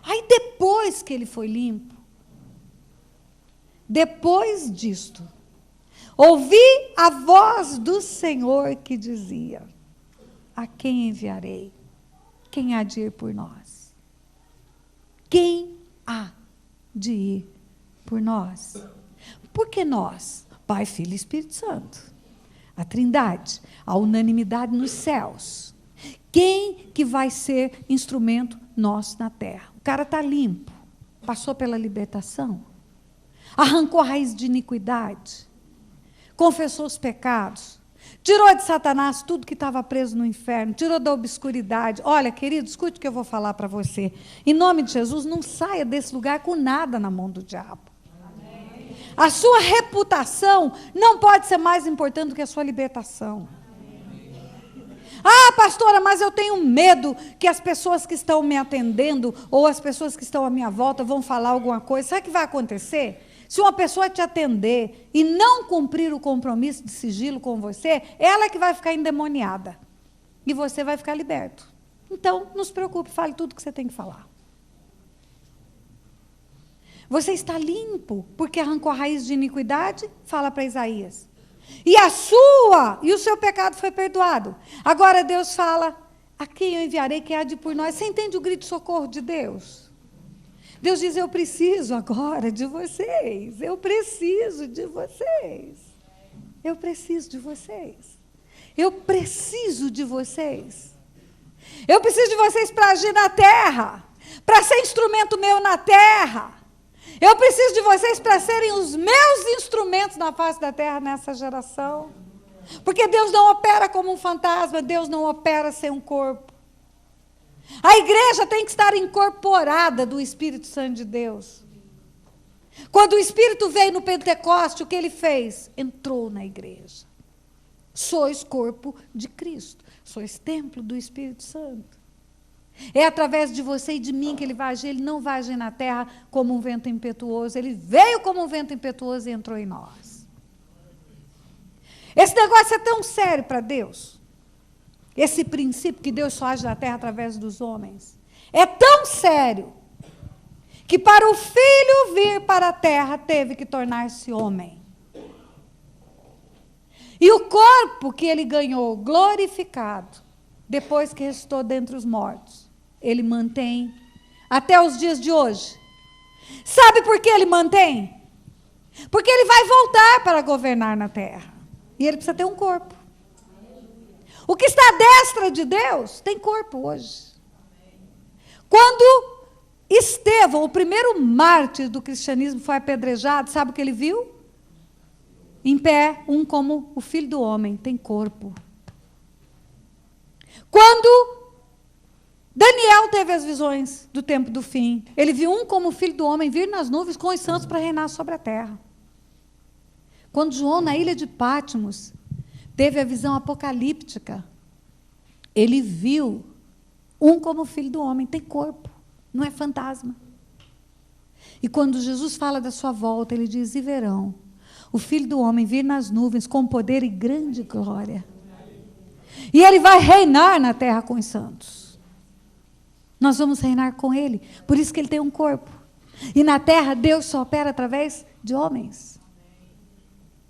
Aí depois que ele foi limpo, depois disto, ouvi a voz do Senhor que dizia, a quem enviarei? Quem há de ir por nós? Quem há de ir por nós? Porque nós, Pai, Filho e Espírito Santo, a Trindade, a unanimidade nos céus. Quem que vai ser instrumento nosso na terra? O cara está limpo, passou pela libertação, arrancou a raiz de iniquidade, confessou os pecados, Tirou de Satanás tudo que estava preso no inferno, tirou da obscuridade. Olha, querido, escute o que eu vou falar para você. Em nome de Jesus, não saia desse lugar com nada na mão do diabo. Amém. A sua reputação não pode ser mais importante do que a sua libertação. Ah, pastora, mas eu tenho medo que as pessoas que estão me atendendo ou as pessoas que estão à minha volta vão falar alguma coisa. Sabe o que vai acontecer? Se uma pessoa te atender e não cumprir o compromisso de sigilo com você, ela é que vai ficar endemoniada. E você vai ficar liberto. Então, não se preocupe, fale tudo que você tem que falar. Você está limpo, porque arrancou a raiz de iniquidade? Fala para Isaías. E o seu pecado foi perdoado. Agora Deus fala, a quem eu enviarei que há de por nós? Você entende o grito de socorro de Deus? Deus diz, eu preciso agora de vocês. Eu preciso de vocês. Eu preciso de vocês. Eu preciso de vocês. Eu preciso de vocês para agir na terra. Para ser instrumento meu na terra. Eu preciso de vocês para serem os meus instrumentos na face da terra nessa geração. Porque Deus não opera como um fantasma. Deus não opera sem um corpo. A igreja tem que estar incorporada do Espírito Santo de Deus. Quando o Espírito veio no Pentecoste, o que ele fez? Entrou na igreja. Sois corpo de Cristo. Sois templo do Espírito Santo. É através de você e de mim que ele vai agir. Ele não vai agir na terra como um vento impetuoso. Ele veio como um vento impetuoso e entrou em nós. Esse negócio é tão sério para Deus. Esse princípio que Deus só age na terra através dos homens. É tão sério que para o Filho vir para a terra teve que tornar-se homem. E o corpo que ele ganhou glorificado, depois que ressuscitou dentre os mortos, ele mantém até os dias de hoje. Sabe por que ele mantém? Porque ele vai voltar para governar na terra. E ele precisa ter um corpo. O que está à destra de Deus tem corpo hoje. Quando Estevão, o primeiro mártir do cristianismo, foi apedrejado, sabe o que ele viu? Em pé, um como o Filho do Homem, tem corpo. Quando Daniel teve as visões do tempo do fim, ele viu um como o Filho do Homem vir nas nuvens com os santos para reinar sobre a terra. Quando João, na ilha de Patmos, teve a visão apocalíptica, ele viu um como o Filho do Homem, tem corpo, não é fantasma. E quando Jesus fala da sua volta, ele diz, e verão o Filho do Homem vir nas nuvens com poder e grande glória. E ele vai reinar na terra com os santos. Nós vamos reinar com ele, por isso que ele tem um corpo. E na terra, Deus só opera através de homens.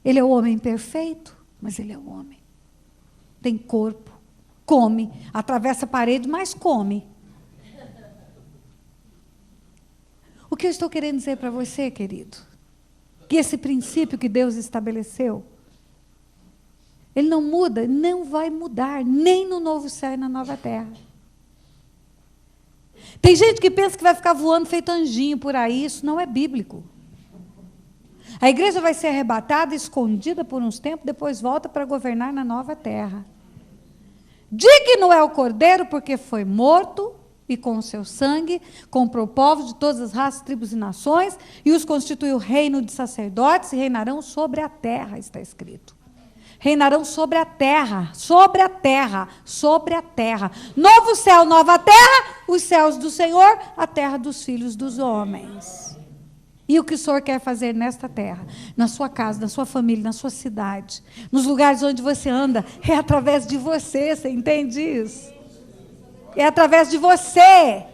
Ele é o homem perfeito, mas ele é o homem. Tem corpo, come, atravessa a parede, mas come. O que eu estou querendo dizer para você, querido? Que esse princípio que Deus estabeleceu, ele não muda, não vai mudar, nem no novo céu e na nova terra. Tem gente que pensa que vai ficar voando feito anjinho por aí, isso não é bíblico. A igreja vai ser arrebatada, escondida por uns tempos, depois volta para governar na nova terra. Digno é o Cordeiro, porque foi morto, e com o seu sangue comprou povos de todas as raças, tribos e nações, e os constituiu reino de sacerdotes, e reinarão sobre a terra, está escrito. Reinarão sobre a terra, sobre a terra, sobre a terra. Novo céu, nova terra, os céus do Senhor, a terra dos filhos dos homens. E o que o Senhor quer fazer nesta terra, na sua casa, na sua família, na sua cidade, nos lugares onde você anda, é através de você entende isso? É através de você.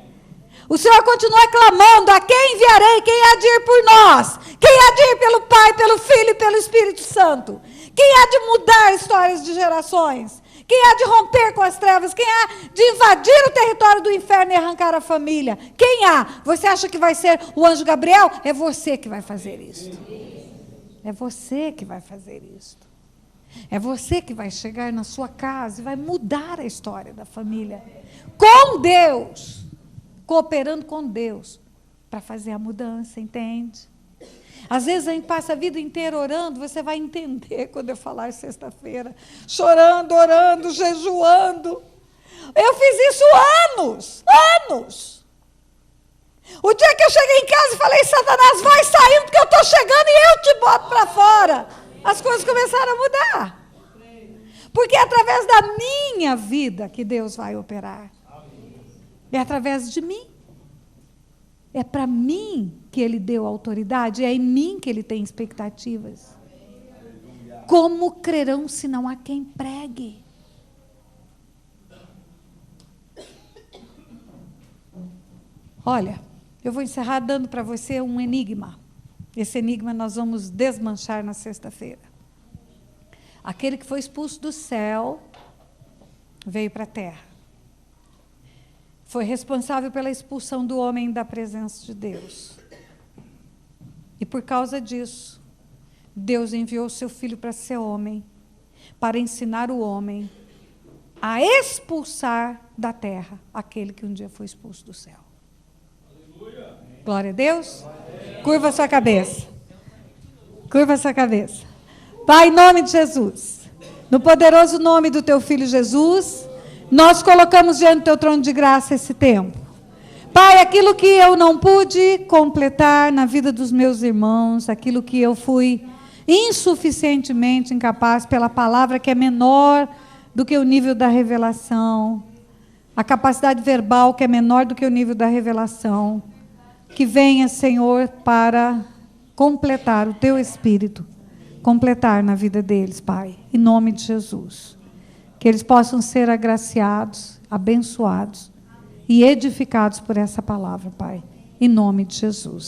O Senhor continua clamando, a quem enviarei, quem há de ir por nós? Quem há de ir pelo Pai, pelo Filho e pelo Espírito Santo? Quem há de mudar histórias de gerações? Quem há de romper com as trevas? Quem há de invadir o território do inferno e arrancar a família? Quem há? Você acha que vai ser o anjo Gabriel? É você que vai fazer isso. É você que vai fazer isso. É você que vai chegar na sua casa e vai mudar a história da família. Com Deus. Cooperando com Deus. Para fazer a mudança, entende? Às vezes a gente passa a vida inteira orando, você vai entender quando eu falar sexta-feira. Chorando, orando, jejuando. Eu fiz isso anos. O dia que eu cheguei em casa e falei, Satanás, vai saindo, porque eu estou chegando e eu te boto para fora. As coisas começaram a mudar. Porque é através da minha vida que Deus vai operar. É através de mim. É para mim que Ele deu autoridade, é em mim que Ele tem expectativas. Como crerão se não há quem pregue? Olha, eu vou encerrar dando para você um enigma. Esse enigma nós vamos desmanchar na sexta-feira. Aquele que foi expulso do céu veio para a terra. Foi responsável pela expulsão do homem da presença de Deus. E por causa disso, Deus enviou seu filho para ser homem, para ensinar o homem a expulsar da terra aquele que um dia foi expulso do céu. Glória a Deus. Curva a sua cabeça. Curva a sua cabeça. Pai, em nome de Jesus, no poderoso nome do teu Filho Jesus, nós colocamos diante do teu trono de graça esse tempo. Pai, aquilo que eu não pude completar na vida dos meus irmãos, aquilo que eu fui insuficientemente incapaz pela palavra que é menor do que o nível da revelação, a capacidade verbal que é menor do que o nível da revelação, que venha, Senhor, para completar o teu Espírito, completar na vida deles, Pai, em nome de Jesus. Que eles possam ser agraciados, abençoados e edificados por essa palavra, Pai, em nome de Jesus.